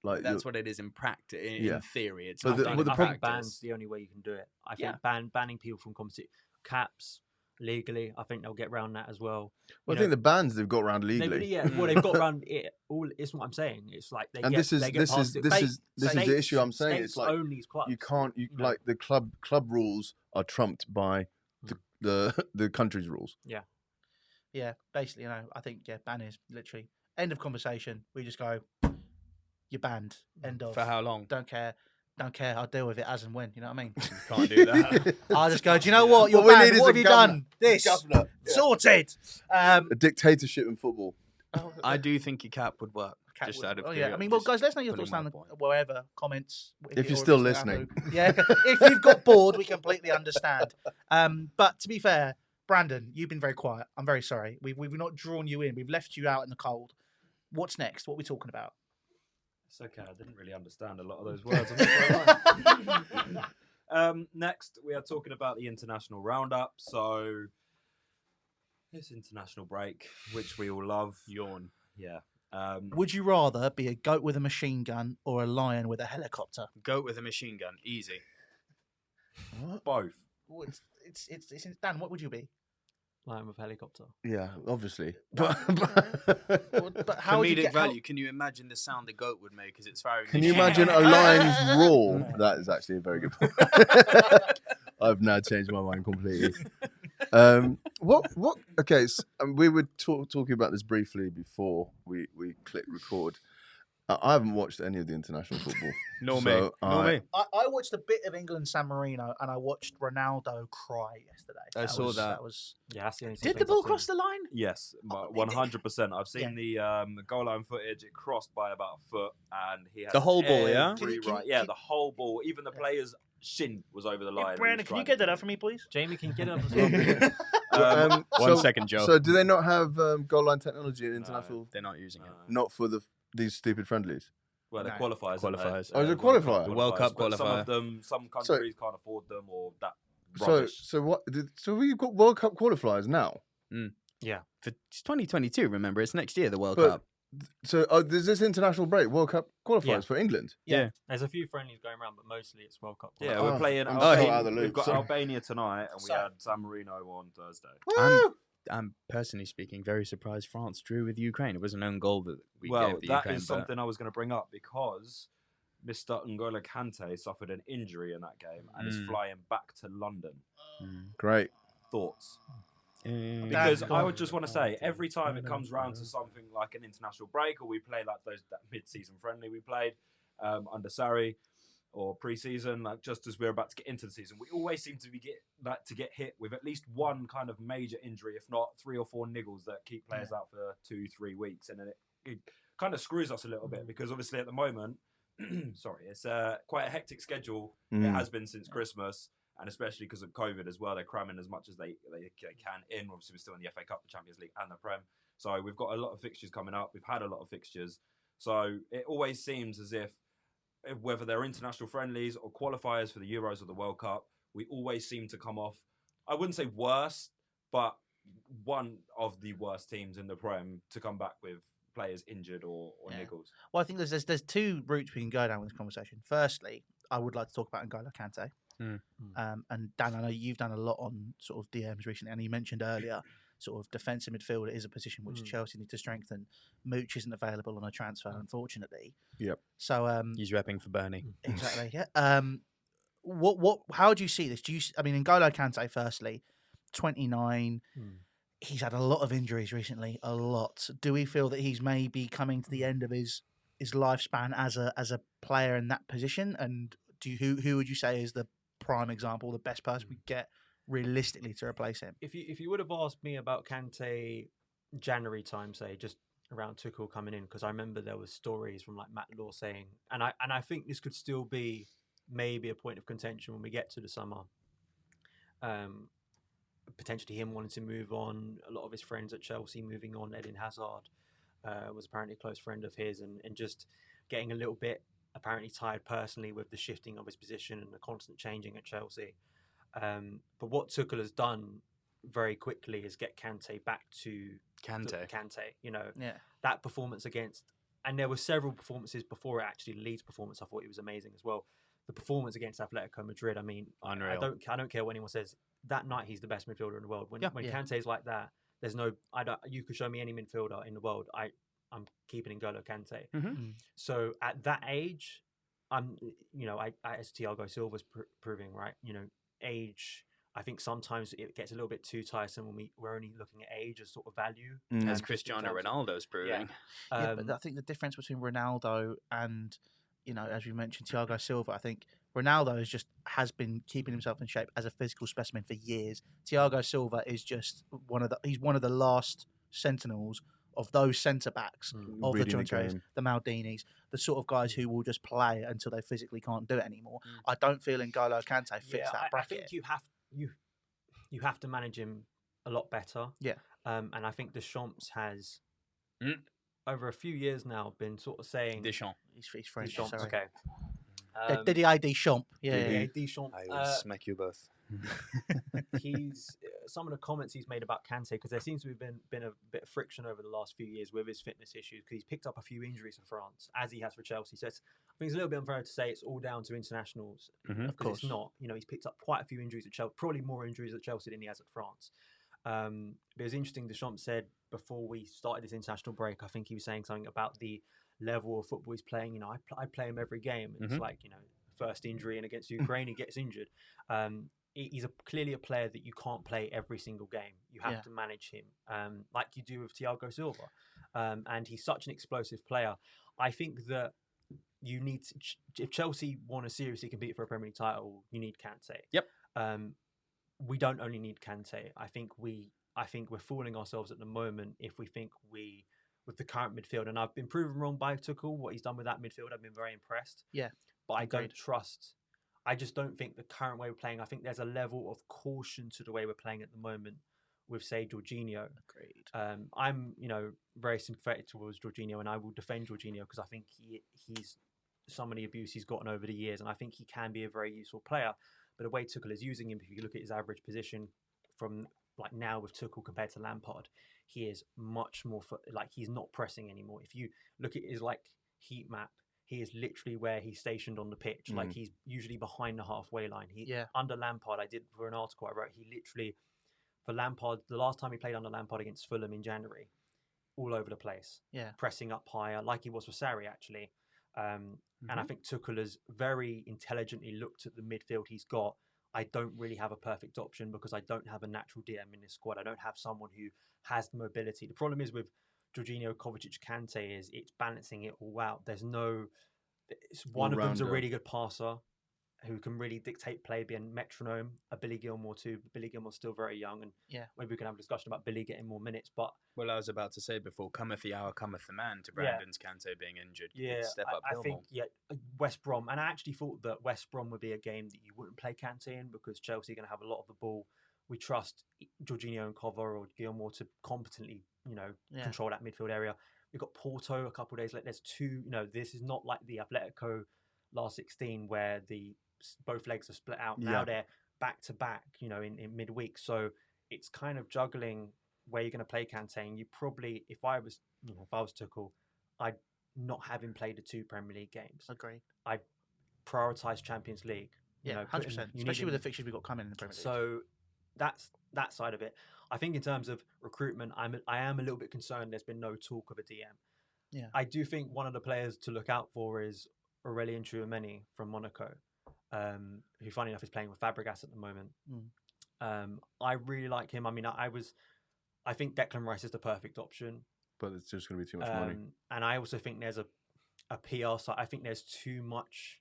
Like that's what it is in practice. In theory, it's. I not think ban's the only way you can do it. I think banning people from competition, caps legally. I think they'll get around that as well. Well, I think the bans they've got around legally. Well, they've got around it. All it's what I'm saying. It's like they and get. This is the issue I'm saying. It's like own these clubs. You can't. Like the club rules are trumped by the country's rules. Yeah, basically, I think ban is literally end of conversation. We just go, you're banned. End of. For how long? Don't care. I'll deal with it as and when. You know what I mean? You can't do that. I'll just go. Do you know what? You're banned. What have you done? This governor. Sorted. A dictatorship in football. I do think your cap would work. Just out of I mean, well, guys, let's know your thoughts down wherever comments. If you're still listening, if you've got bored, we completely understand. But to be fair, Brandon, you've been very quiet. I'm very sorry. We've not drawn you in. We've left you out in the cold. What's next? What are we talking about? It's okay. I didn't really understand a lot of those words. I'm not gonna lie. Next, we are talking about the international roundup. So, this international break, which we all love. Yawn. Yeah. Would you rather be a goat with a machine gun or a lion with a helicopter? Goat with a machine gun. Easy. Both. Well, it's Dan. What would you be? Lion with helicopter. Yeah, obviously. But how would you Comedic get value. Can you imagine the sound the goat would make? Because it's very. Can you imagine a lion's roar? That is actually a very good point. I've now changed my mind completely. What? Okay, so, we were talking about this briefly before we click record. I haven't watched any of the international football. Nor me. I watched a bit of England San Marino, and I watched Ronaldo cry yesterday. I saw that. That was. Yeah, that's the only Did the ball cross the line? Yes, 100%. I've seen the goal line footage. It crossed by about a foot, and he had The whole ball, yeah? Yeah, the whole ball. Even the player's shin was over the line. Brandon, can you get that up for me, please? Jamie, can you get it up as well? 1 second, Joe. So, do they not have goal line technology in international? They're not using it. Not for these stupid friendlies. Well, they're qualifiers. Qualifiers. Oh, is it qualifier? The World Cup But qualifier. some countries can't afford them, or that. So Rubbish. what? So we've got World Cup qualifiers now. Yeah. It's 2022. Remember, it's next year the World But- Cup. So there's this international break, World Cup qualifiers for England. Yeah. There's a few friendlies going around, but mostly it's World Cup. Yeah, we're playing. I'm so out of the We've loop. got Sorry. Albania tonight, and we had San Marino on Thursday. I'm personally speaking very surprised France drew with Ukraine. It was an own goal that we gave the that Ukraine. is something I was going to bring up, because Mr. N'Golo Kante suffered an injury in that game and is flying back to London. Great. Thoughts? Because Because I would just want to say, every time it comes round to something like an international break, or we play like that mid-season friendly we played under Sarri, or pre-season, like just as we're about to get into the season, we always seem to get hit with at least one kind of major injury, if not 3 or 4 niggles that keep players out for 2-3 weeks, and then it kind of screws us a little bit, because obviously at the moment, sorry, it's quite a hectic schedule. It has been since Christmas, and especially because of COVID as well, they're cramming as much as they can in. Obviously, we're still in the FA Cup, the Champions League, and the Prem, so we've got a lot of fixtures coming up. We've had a lot of fixtures, so it always seems as if whether they're international friendlies or qualifiers for the Euros or the World Cup, we always seem to come off, I wouldn't say worst, but one of the worst teams in the Prem to come back with players injured or niggles. Well, I think there's two routes we can go down with this conversation. Firstly, I would like to talk about N'Golo Kante. And Dan, I know you've done a lot on sort of DMs recently, and you mentioned earlier sort of defensive midfielder is a position which Chelsea need to strengthen. Mooch isn't available on a transfer, unfortunately. Yep. So he's repping for Bernie. Exactly. Yeah. How do you see this? I mean, N'Golo Kante, firstly, 29. He's had a lot of injuries recently, a lot. Do we feel that he's maybe coming to the end of his lifespan as a player in that position? And who would you say is the prime example, the best person we get realistically to replace him? If you would have asked me about Kante January time, say just around Tuchel coming in, because I remember there was stories from like Matt Law saying, and I think this could still be maybe a point of contention when we get to the summer. Potentially him wanting to move on, a lot of his friends at Chelsea moving on. Eden Hazard was apparently a close friend of his, and just getting a little bit apparently tired personally with the shifting of his position and the constant changing at Chelsea. But what Tuchel has done very quickly is get Kante back to Kante. You know, that performance against, and there were several performances before it actually. The Leeds performance, I thought he was amazing as well. The performance against Atletico Madrid, I mean, unreal. I don't care what anyone says. That night, he's the best midfielder in the world. When Kante's like that, there's no. You could show me any midfielder in the world. I'm keeping N'Golo Kante. So at that age, as Thiago Silva's proving, right? You know, age. I think sometimes it gets a little bit too tiresome when we're only looking at age as sort of value. As Cristiano Ronaldo's proving. But I think the difference between Ronaldo and, you know, as we mentioned, Thiago Silva, I think Ronaldo has been keeping himself in shape as a physical specimen for years. Thiago Silva is just one of the last sentinels of those centre backs of the Jontes, the Maldinis, the sort of guys who will just play until they physically can't do it anymore. I don't feel N'Golo Kante fits that bracket. I think you have to manage him a lot better. Yeah. And I think Deschamps has over a few years now been sort of saying Deschamps. He's French. Deschamps, sorry. Okay. Didier Deschamps. Yeah. Deschamps. I will smack you both. He's some of the comments he's made about Kante, because there seems to have been a bit of friction over the last few years with his fitness issues, because he's picked up a few injuries for France, as he has for Chelsea. So I think it's a little bit unfair to say it's all down to internationals. Of course, it's not. You know, he's picked up quite a few injuries at Chelsea, probably more injuries at Chelsea than he has at France. But it was interesting. Deschamps said before we started this international break, I think he was saying something about the level of football he's playing. You know, I play him every game. And it's like, you know, first injury, and against Ukraine he gets injured. He's clearly a player that you can't play every single game. You have to manage him, like you do with Thiago Silva. And he's such an explosive player. I think that you need to, if Chelsea want to seriously compete for a Premier League title, you need Kante. Yep. We don't only need Kante. I think we're fooling ourselves at the moment if we think with the current midfield, and I've been proven wrong by Tuchel, what he's done with that midfield. I've been very impressed. Yeah. But I just don't think the current way we're playing, I think there's a level of caution to the way we're playing at the moment with, say, Jorginho. Agreed. I'm, very sympathetic towards Jorginho, and I will defend Jorginho because I think he's some of the abuse he's gotten over the years, and I think he can be a very useful player. But the way Tuchel is using him, if you look at his average position from like now with Tuchel compared to Lampard, he is much more he's not pressing anymore. If you look at his heat map, he is literally where he's stationed on the pitch. Like he's usually behind the halfway line. Under Lampard, I did for an article I wrote, he literally, for Lampard, the last time he played under Lampard against Fulham in January, all over the place. Yeah. Pressing up higher, like he was for Sarri actually. And I think Tuchel has very intelligently looked at the midfield he's got. I don't really have a perfect option because I don't have a natural DM in this squad. I don't have someone who has the mobility. The problem is with Jorginho, Kovacic, Kante is it's balancing it all out. One of them's a really good passer who can really dictate play, be a metronome. A Billy Gilmore too. Billy Gilmore's still very young, and maybe we can have a discussion about Billy getting more minutes. But I was about to say before, cometh the hour, cometh the man. To Brandon's Kante being injured, step up. I think West Brom, and I actually thought that West Brom would be a game that you wouldn't play Kante in because Chelsea are going to have a lot of the ball. We trust Jorginho and Cover or Gilmore to competently, control that midfield area. We've got Porto a couple of days later. There's two, this is not like the Atletico last 16 where both legs are split out. Yeah. Now they're back to back, you know, in midweek. So it's kind of juggling where you're going to play Kante. And you probably, if I was Tuchel, I'd not have him play the 2 Premier League games. Agreed. I'd prioritise Champions League. You Yeah, know, 100%. Especially with the fixtures we've got coming in the Premier League. So that's that side of it. I think in terms of recruitment, I am a little bit concerned there's been no talk of a DM. Yeah. I do think one of the players to look out for is Aurelien Tchouameni from Monaco, who, funny enough, is playing with Fabregas at the moment. I really like him. I mean, I think Declan Rice is the perfect option. But it's just going to be too much money. And I also think there's a PR side. I think there's too much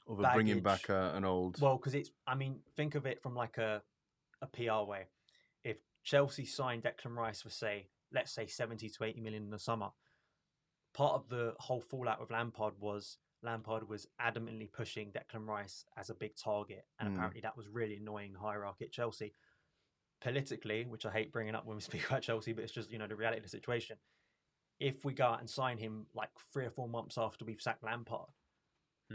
Of baggage. bringing back an old... Well, because think of it from like a PR way. If Chelsea signed Declan Rice for, let's say 70 to 80 million in the summer, part of the whole fallout with Lampard was adamantly pushing Declan Rice as a big target. And apparently that was really annoying the hierarchy at Chelsea. Politically, which I hate bringing up when we speak about Chelsea, but it's just, you know, the reality of the situation. If we go out and sign him like 3 or 4 months after we've sacked Lampard,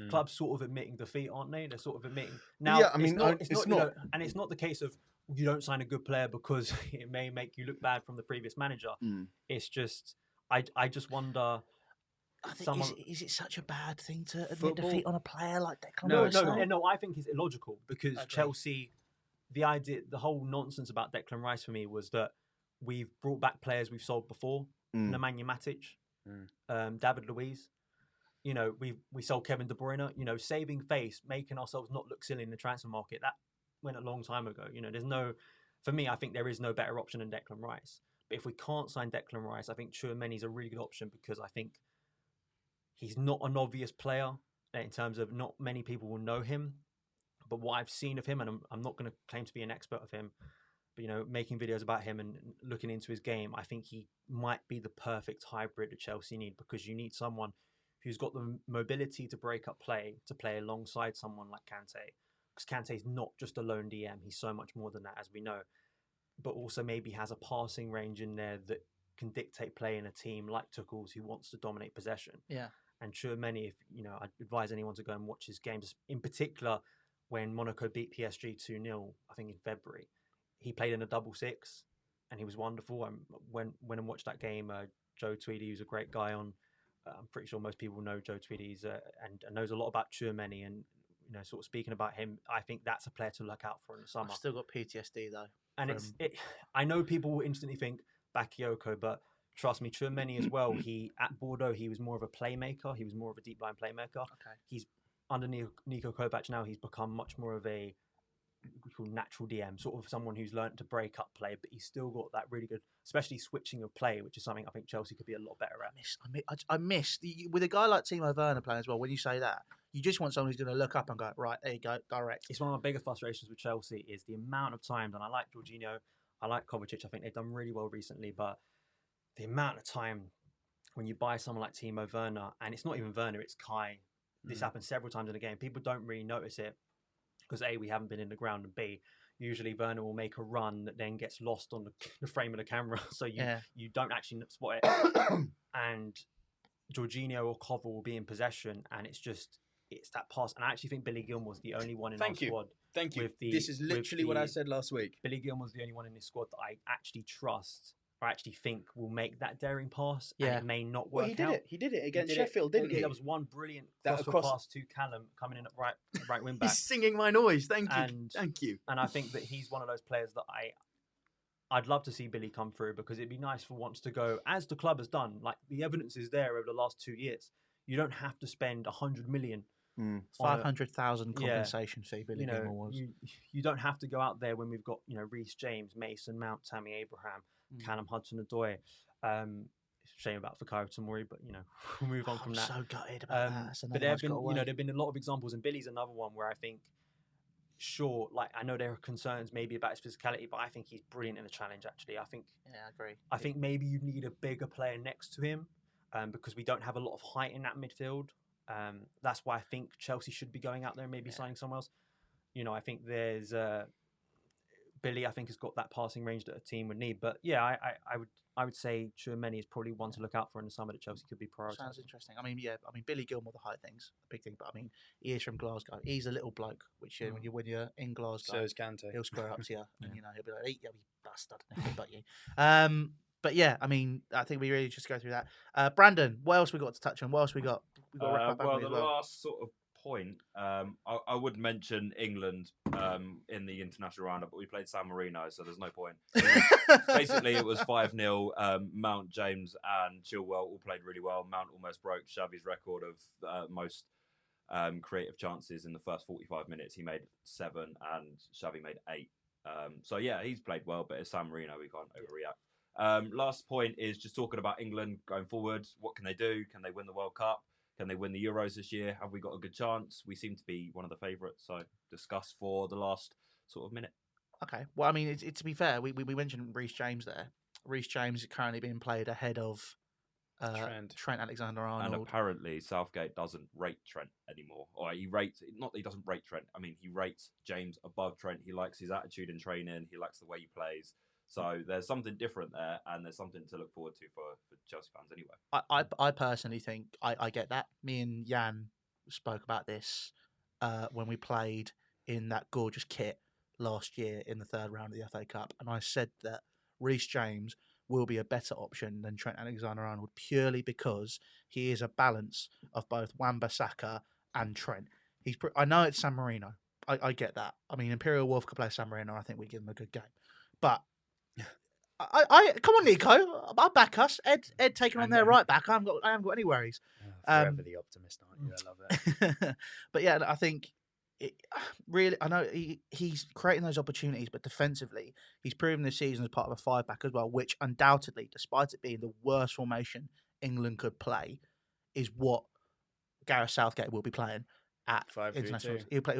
clubs sort of admitting defeat, aren't they? They're sort of admitting. Now, Yeah, I mean, it's not. You know, and it's not the case of you don't sign a good player because it may make you look bad from the previous manager. It's just, I just wonder. I think, is it such a bad thing to admit Football? defeat on a player like Declan No, Rice? no. I think it's illogical because Agree. Chelsea, the whole nonsense about Declan Rice for me was that we've brought back players we've sold before. Nemanja Matic, David Luiz. You know, we sold Kevin De Bruyne. You know, saving face, making ourselves not look silly in the transfer market. That went a long time ago. You know, for me, I think there is no better option than Declan Rice. But if we can't sign Declan Rice, I think Tchouameni's a really good option because I think he's not an obvious player in terms of not many people will know him. But what I've seen of him, and I'm not going to claim to be an expert of him, but, you know, making videos about him and looking into his game, I think he might be the perfect hybrid that Chelsea need because you need someone who's got the mobility to break up play, to play alongside someone like Kante. Because Kante is not just a lone DM. He's so much more than that, as we know. But also maybe has a passing range in there that can dictate play in a team like Tuchel's who wants to dominate possession. Yeah. And Tchouameni, if you know, I'd advise anyone to go and watch his games. In particular, when Monaco beat PSG 2-0, I think in February, he played in a 6-6 and he was wonderful. When I watched that game, Joe Tweedy, who's a great guy on, I'm pretty sure most people know Joe Tweedy's and knows a lot about Tchouameni and, you know, sort of speaking about him. I think that's a player to look out for in the summer. I've still got PTSD though. And I know people will instantly think Bakayoko, but trust me, Tchouameni as well. At Bordeaux, he was more of a playmaker. He was more of a deep line playmaker. Okay. He's under Nico Kovac now. He's become much more of a natural DM, sort of someone who's learned to break up play, but he's still got that really good, especially switching of play, which is something I think Chelsea could be a lot better at. I miss with a guy like Timo Werner playing as well. When you say that, you just want someone who's going to look up and go, right, there you go, direct. It's one of my biggest frustrations with Chelsea is the amount of times, and I like Jorginho, I like Kovacic. I think they've done really well recently, but the amount of time when you buy someone like Timo Werner, and it's not even Werner, it's Kai. This happens several times in the game. People don't really notice it because A, we haven't been in the ground, and B, usually Werner will make a run that then gets lost on the frame of the camera, so you don't actually spot it. And Jorginho or Kovac will be in possession, and it's that pass. And I actually think Billy Gilmour's the only one in our squad. Thank you. This is literally what I said last week. Billy Gilmour's the only one in this squad that I actually trust or actually think will make that daring pass. Yeah. And it may not work Well, he did it against Sheffield, didn't he? There was one brilliant That pass to Callum coming in at right wing back. He's singing my noise. Thank you. And I think that he's one of those players that I'd love to see Billy come through because it'd be nice for once to go, as the club has done, like the evidence is there over the last 2 years. You don't have to spend 100 million. 500,000 compensation fee, Billy Gilmour was. You don't have to go out there when we've got, you know, Reece James, Mason Mount, Tammy Abraham, Callum Hudson-Odoi. Shame about Fikayo Tomori, but, you know, we'll move on from that. I'm so gutted about that. But there've been a lot of examples, and Billy's another one where I think, sure, like I know there are concerns maybe about his physicality, but I think he's brilliant in the challenge. Actually, I agree. I think maybe you need a bigger player next to him, because we don't have a lot of height in that midfield. That's why I think Chelsea should be going out there and maybe signing someone else. You know, I think there's Billy, I think, has got that passing range that a team would need. But yeah, I would say Tchouameni is probably one to look out for in the summer that Chelsea could be prioritising. Sounds interesting. I mean, yeah, I mean Billy Gilmore, the high things, a big thing. But I mean, he is from Glasgow. He's a little bloke, which when you're in Glasgow, So is Kante. he'll square up to you, and Yeah. he'll be like, "Hey, you bastard," and he'll butt you. But yeah, I mean, I think we really just go through that. Brandon, what else we got to touch on? What else we got? We got to wrap up. Well, haven't the we, as well? last sort of point, I would mention England in the international roundup, but we played San Marino, so there's no point. Basically, it was 5-0. Mount, James, and Chilwell all played really well. Mount almost broke Xavi's record of most creative chances in the first 45 minutes. He made 7, and Xavi made 8. So yeah, he's played well, but it's San Marino. We can't overreact. Last point is just talking about England going forward. What can they do? Can they win the World Cup? Can they win the Euros this year? Have we got a good chance? We seem to be one of the favourites. So discuss for the last sort of minute. Okay. Well, I mean, to be fair, we mentioned Reece James there. Reece James is currently being played ahead of Trent Alexander-Arnold. And apparently Southgate doesn't rate Trent anymore. Or he rates, not that he doesn't rate Trent. I mean, he rates James above Trent. He likes his attitude in training. He likes the way he plays. So there's something different there, and there's something to look forward to for Chelsea fans anyway. I personally think I get that. Me and Jan spoke about this when we played in that gorgeous kit last year in the third round of the FA Cup, and I said that Reece James will be a better option than Trent Alexander-Arnold purely because he is a balance of both Wan-Bissaka and Trent. I know it's San Marino. I get that. I mean, Imperial Wolf could play San Marino. I think we give him a good game, but. I come on, Nico. I'll back us. Ed taking on their right back. I haven't got any worries. Forever the optimist, aren't you? I love it. But yeah, I think really, I know he's creating those opportunities, but defensively, he's proven this season as part of a 5-back as well, which undoubtedly, despite it being the worst formation England could play, is what Gareth Southgate will be playing at 5-3-2. international. He'll play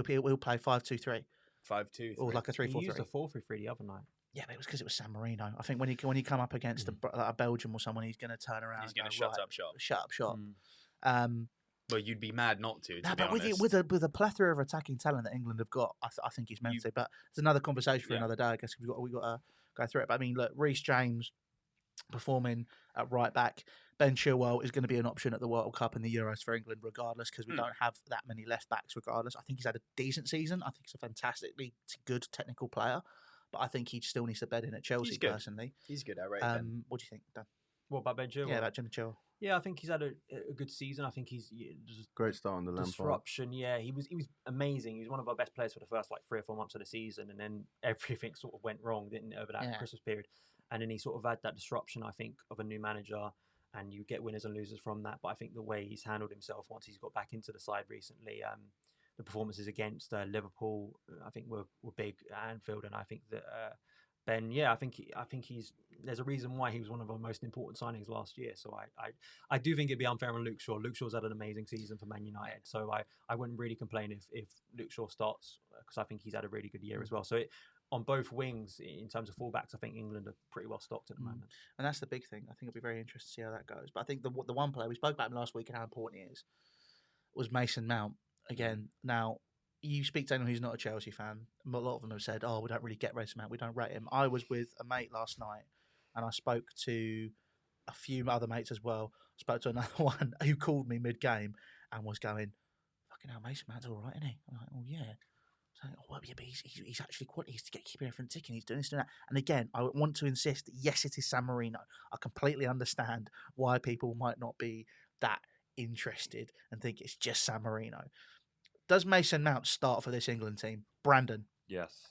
5-2-3. 5-2-3. Or like a 3-4-3. He used a 4-3-3 the other night. Yeah, but it was because it was San Marino. I think when he come up against a Belgium or someone, he's going to turn around. He's going to shut up shop. Shut up shop. Well, you'd be mad not to. No, Be but honest. with a plethora of attacking talent that England have got, I think he's meant to. But it's another conversation for another day. I guess we got to go through it. But I mean, look, Reece James performing at right back. Ben Chilwell is going to be an option at the World Cup and the Euros for England, regardless, because we don't have that many left backs. Regardless, I think he's had a decent season. I think he's a fantastically good technical player. But I think he still needs to bed in at Chelsea, personally. He's good, I rate him. What do you think, Dan? What about Ben Chilwell? Yeah, about Jimmy Chilwell. Yeah, I think he's had a good season. I think he's just Great start on the Lampard. disruption. Yeah, he was amazing. He was one of our best players for the first 3 or 4 months of the season, and then everything sort of went wrong, didn't it, over that Christmas period. And then he sort of had that disruption, I think, of a new manager, and you get winners and losers from that. But I think the way he's handled himself once he's got back into the side recently, the performances against Liverpool, I think were big at Anfield, and I think that. Ben, yeah, I think he's. There's a reason why he was one of our most important signings last year. So I do think it'd be unfair on Luke Shaw. Luke Shaw's had an amazing season for Man United, so I wouldn't really complain if Luke Shaw starts, because I think he's had a really good year as well. So on both wings, in terms of fullbacks, I think England are pretty well stocked at the moment. And that's the big thing. I think it'll be very interesting to see how that goes. But I think the one player we spoke about him last week and how important he is was Mason Mount. Again, now. You speak to anyone who's not a Chelsea fan, a lot of them have said, we don't really get Mason Mount, we don't rate him. I was with a mate last night and I spoke to a few other mates as well. I spoke to another one who called me mid-game and was going, fucking hell, Mason Mount's all right, isn't he? I'm like, oh, yeah. So, but he's actually quality. He's keeping everything ticking. He's doing this and that. And again, I want to insist, yes, it is San Marino. I completely understand why people might not be that interested and think it's just San Marino. Does Mason Mount start for this England team? Brandon? Yes,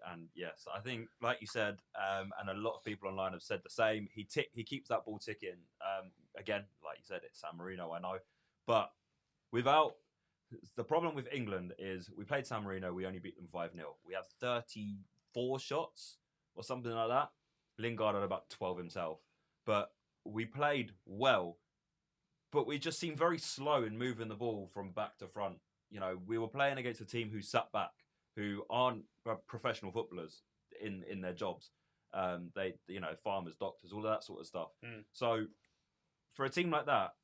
and yes. I think, like you said, and a lot of people online have said the same, he keeps that ball ticking. Again, like you said, it's San Marino, I know. But the problem with England is we played San Marino, we only beat them 5-0. We have 34 shots or something like that. Lingard had about 12 himself. But we played well, but we just seemed very slow in moving the ball from back to front. You know, we were playing against a team who sat back, who aren't professional footballers in their jobs. They, farmers, doctors, all of that sort of stuff. So for a team like that,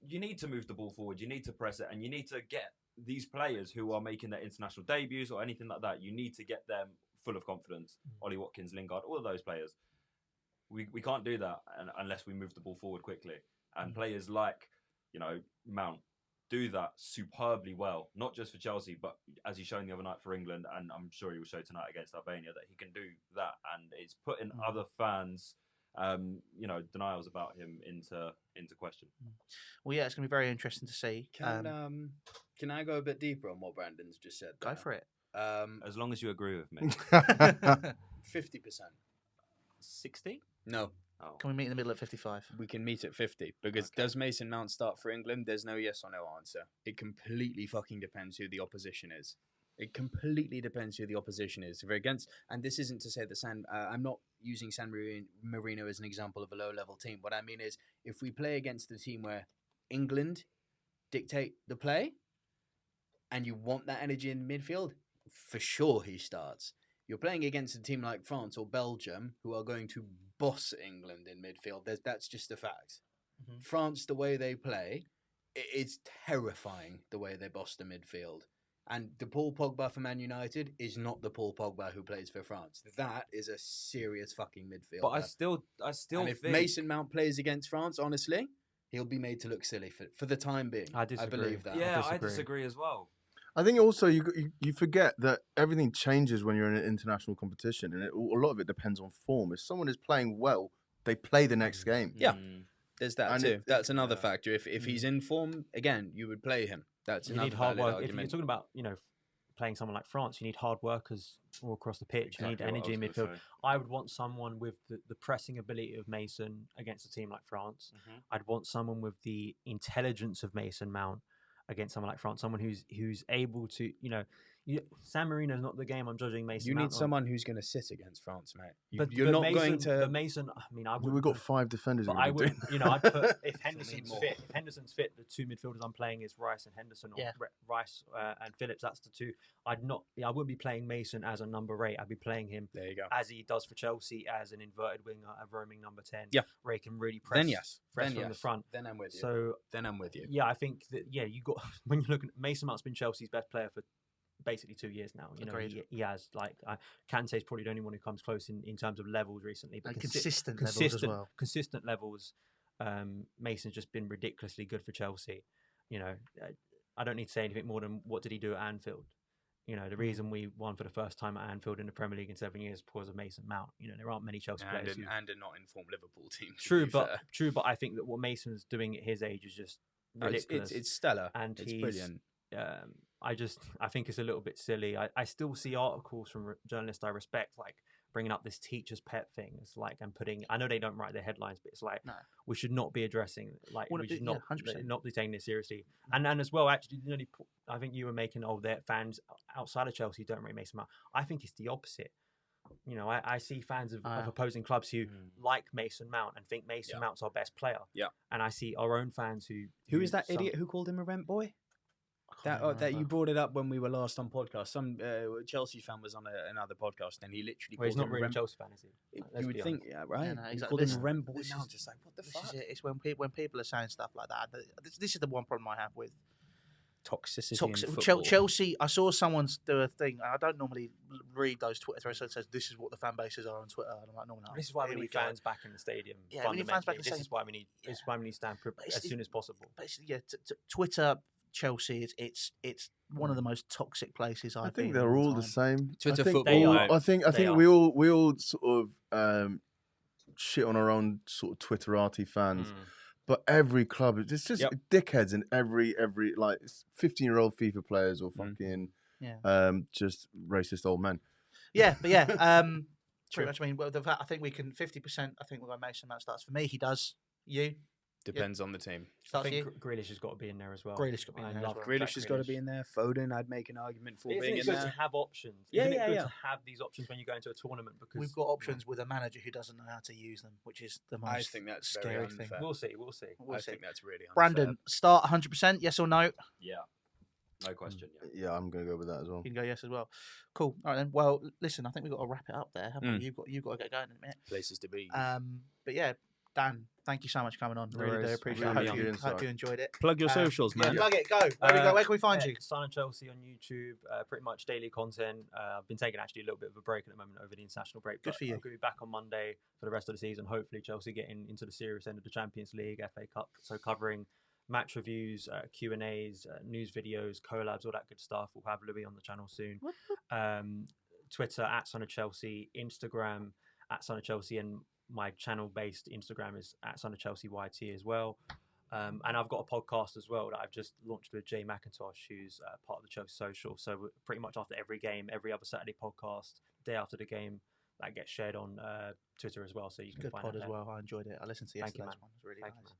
you need to move the ball forward. You need to press it, and you need to get these players who are making their international debuts or anything like that. You need to get them full of confidence. Ollie Watkins, Lingard, all of those players. We can't do that unless we move the ball forward quickly. And players like, Mount do that superbly well, not just for Chelsea, but as he's shown the other night for England, and I'm sure he will show tonight against Albania, that he can do that. And it's putting other fans, denials about him into question. Well, yeah, it's going to be very interesting to see. Can I go a bit deeper on what Brandon's just said? Go for it. As long as you agree with me. 50%. 60? No. Oh. Can we meet in the middle at 55? We can meet at 50 because does Mason Mount start for England? There's no yes or no answer. It completely fucking depends who the opposition is. It completely depends who the opposition is. If we're against, and this isn't to say that I'm not using San Marino as an example of a low-level team. What I mean is, if we play against the team where England dictate the play, and you want that energy in midfield, for sure he starts. You're playing against a team like France or Belgium, who are going to boss England in midfield. That's just a fact. Mm-hmm. France, the way they play, it's terrifying the way they boss the midfield. And the Paul Pogba for Man United is not the Paul Pogba who plays for France. That is a serious fucking midfield. But I still and if Mason Mount plays against France, honestly, he'll be made to look silly for the time being. I disagree. I believe that. Yeah, I disagree as well. I think also you forget that everything changes when you're in an international competition, and a lot of it depends on form. If someone is playing well, they play the next game. Yeah, there's that too. That's another factor. If he's in form, again, you would play him. That's you another need hard work. argument. If you're talking about playing someone like France, you need hard workers all across the pitch. Exactly you need energy in midfield. Say. I would want someone with the pressing ability of Mason against a team like France. Mm-hmm. I'd want someone with the intelligence of Mason Mount against someone like France, someone who's able to, San Marino's not the game I'm judging Mason. You Mount need on. someone who's going to sit against France, mate. But you're not Mason, going to. But Mason, I mean, I would. We've got 5 defenders. But I would, I'd put if Henderson's more. fit. If Henderson's fit, the 2 midfielders I'm playing is Rice and Henderson, or Rice and Phillips. That's the 2. I wouldn't be playing Mason as a number 8. I'd be playing him. There you go. As he does for Chelsea, as an inverted winger, a roaming number 10. Yeah. Where he can really press. Then yes. Press from the front. Then I'm with you. So then I'm with you. Yeah, I think that you got when you look at Mason Mount's been Chelsea's best player for basically 2 years now. He has Kante's probably the only one who comes close in terms of levels recently. But consistent levels as well. Consistent levels. Mason's just been ridiculously good for Chelsea. I don't need to say anything more than what did he do at Anfield. The reason we won for the first time at Anfield in the Premier League in 7 years is because of Mason Mount. There aren't many Chelsea players and a not informed Liverpool team. True, but I think that what Mason's doing at his age is just ridiculous. It's stellar, and it's brilliant. I think it's a little bit silly. I still see articles from journalists I respect, like bringing up this teacher's pet thing. It's like, and putting, I know they don't write their headlines, but it's like, we should not be addressing, like, we should not be taking this seriously. And as well, actually, I think you were making, their fans outside of Chelsea don't rate Mason Mount. I think it's the opposite. I see fans of opposing clubs who like Mason Mount and think Mason Mount's our best player. Yeah. And I see our own fans who is that idiot who called him a rent boy? That you brought it up when we were last on podcast. Some Chelsea fan was on another podcast, and he literally. Well, he's not really a Chelsea fan, is he? You would think, right? Yeah, no, exactly. Called him a rent boy. Now, just like, what the fuck? It's when people are saying stuff like that. This is the one problem I have with toxicity. In football. Chelsea. I saw someone do a thing. I don't normally read those Twitter threads. So it says this is what the fan bases are on Twitter, and I'm like, no. This is why we need fans back in the stadium. Yeah, we need fans back in the stadium. This is why we need. This is why we need to stand as soon as possible. Basically, Twitter. Chelsea, it's one of the most toxic places I've been. I think they're all the same. Twitter football. I think we all sort of shit on our own sort of Twitterati fans, but every club it's just dickheads in every like 15-year-old FIFA players or fucking just racist old men. Yeah, but pretty much. I mean, I think we can 50%. I think we'll go Mason Mount starts for me. He does. You. Depends on the team. I think Grealish has got to be in there as well. Grealish got to be in there. Grealish has got to be in there. Foden, I'd make an argument for being in there. there. To have options. Yeah, Isn't it good to have these options when you go into a tournament? Because we've got options with a manager who doesn't know how to use them, which is the most I think that's scary thing. We'll see. I think that's really unfair. Brandon, start 100%. Yes or no? Yeah. No question. Yeah, I'm going to go with that as well. You can go yes as well. Cool. All right then. Well, listen, I think we've got to wrap it up there, haven't we? You've got to get going in a minute. Places to be. But yeah, Dan, thank you so much for coming on. No Really do worries. appreciate it. Really I good hope insight. you enjoyed it. Plug your socials, man. Yeah, plug it. Go. Where can we find you? Sign Chelsea on YouTube. Pretty much daily content. I've been taking actually a little bit of a break at the moment over the international break. Good but for you. I'm going to be back on Monday for the rest of the season. Hopefully, Chelsea getting into the serious end of the Champions League, FA Cup. So covering match reviews, Q&As, news videos, collabs, all that good stuff. We'll have Louis on the channel soon. Twitter at Son of Chelsea, Instagram at Son of Chelsea, and my channel-based Instagram is at Son of Chelsea YT as well. And I've got a podcast as well that I've just launched with Jay McIntosh, who's part of the Chelsea Social. So we're pretty much after every game, every other Saturday podcast, day after the game, that gets shared on Twitter as well. So you can Good find pod it as there. well. I enjoyed it. I listened to Thank you, yesterday's man. one. It was really Thank you, nice. man.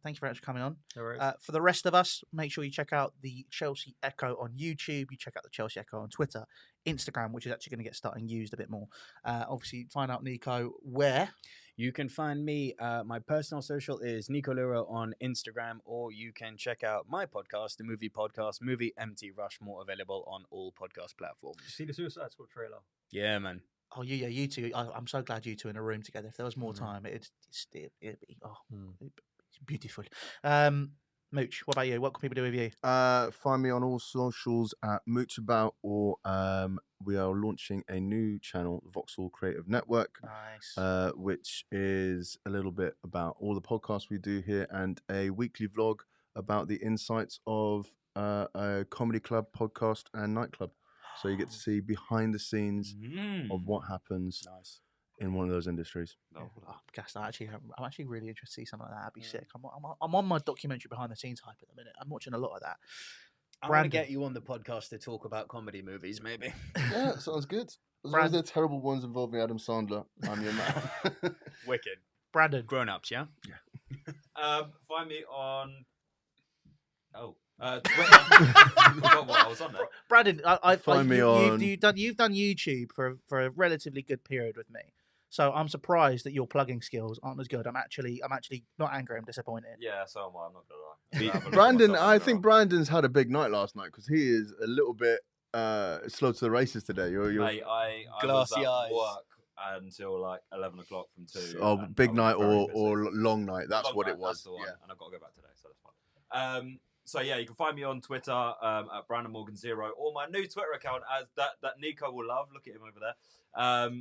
Thank you very much for coming on. No worries. For the rest of us, make sure you check out the Chelsea Echo on YouTube. You check out the Chelsea Echo on Twitter, Instagram, which is actually going to get starting used a bit more. Obviously, find out Nico where. You can find me. My personal social is Nico Luro on Instagram, or you can check out my podcast, the movie podcast, Movie MT Rushmore, available on all podcast platforms. Did you see the Suicide Squad trailer? Yeah, man. Oh, you two. I'm so glad you two in a room together. If there was more time, it'd be it'd be beautiful. Mooch, what about you? What can people do with you? Find me on all socials at Mooch About, or we are launching a new channel, Vauxhall Creative Network, Nice. which is a little bit about all the podcasts we do here and a weekly vlog about the insights of a comedy club, podcast, and nightclub. So you get to see behind the scenes of what happens Nice. in one of those industries. I'm actually really interested to see something like that. That'd be sick. I'm on my documentary behind the scenes hype at the minute. I'm watching a lot of that. I'm going to Brandon. get you on the podcast to talk about comedy movies, maybe. Yeah, sounds good. As long as they're terrible ones involving Adam Sandler, I'm your man. Wicked. Brandon. Grown-ups, yeah? Find me on. Twitter. I forgot what I was on there. Brandon, me you've done YouTube for a relatively good period with me. So I'm surprised that your plugging skills aren't as good. I'm actually not angry. I'm disappointed. Yeah, so am I. I'm not gonna lie. Brandon, I think Brandon's had a big night last night because he is a little bit slow to the races today. Mate, I Glassy was at eyes. work until like 11 o'clock from 2. Oh, and big I was night very busy. or long night. That's Long what night, it was. That's the one. Yeah. And I've got to go back today, so that's fine. So yeah, you can find me on Twitter at BrandonMorgan0, or my new Twitter account as that Nico will love. Look at him over there. At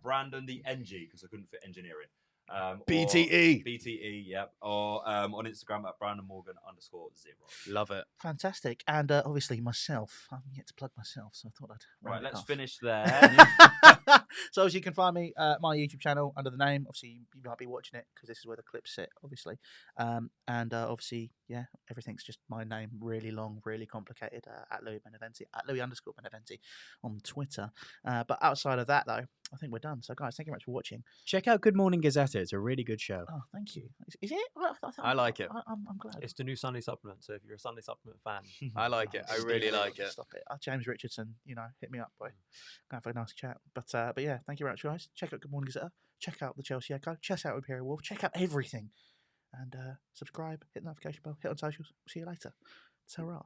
Brandon the NG, because I couldn't fit engineering. BTE. BTE, yep. Or on Instagram at BrandonMorgan_0. Love it. Fantastic. And obviously myself. I haven't yet to plug myself, so I thought I'd Right, round it let's off. finish there. So as you can find me my YouTube channel under the name. Obviously, you might be watching it because this is where the clips sit, obviously. And obviously, yeah, everything's just my name, really long, really complicated, at Louis Beneventi, at Louis_Beneventi on Twitter. But outside of that, though, I think we're done. So, guys, thank you very much for watching. Check out Good Morning Gazette. It's a really good show. Oh, thank you. Is it? I like it. I'm glad. It's the new Sunday supplement. So if you're a Sunday supplement fan, I like it. I really like it. Stop it. James Richardson, hit me up, boy. Go have a nice chat. But yeah, thank you very much, guys. Check out Good Morning Gazette. Check out the Chelsea Echo. Check out Imperial Wolf. Check out everything. And subscribe, hit the notification bell, hit on socials. See you later. Ta-ra.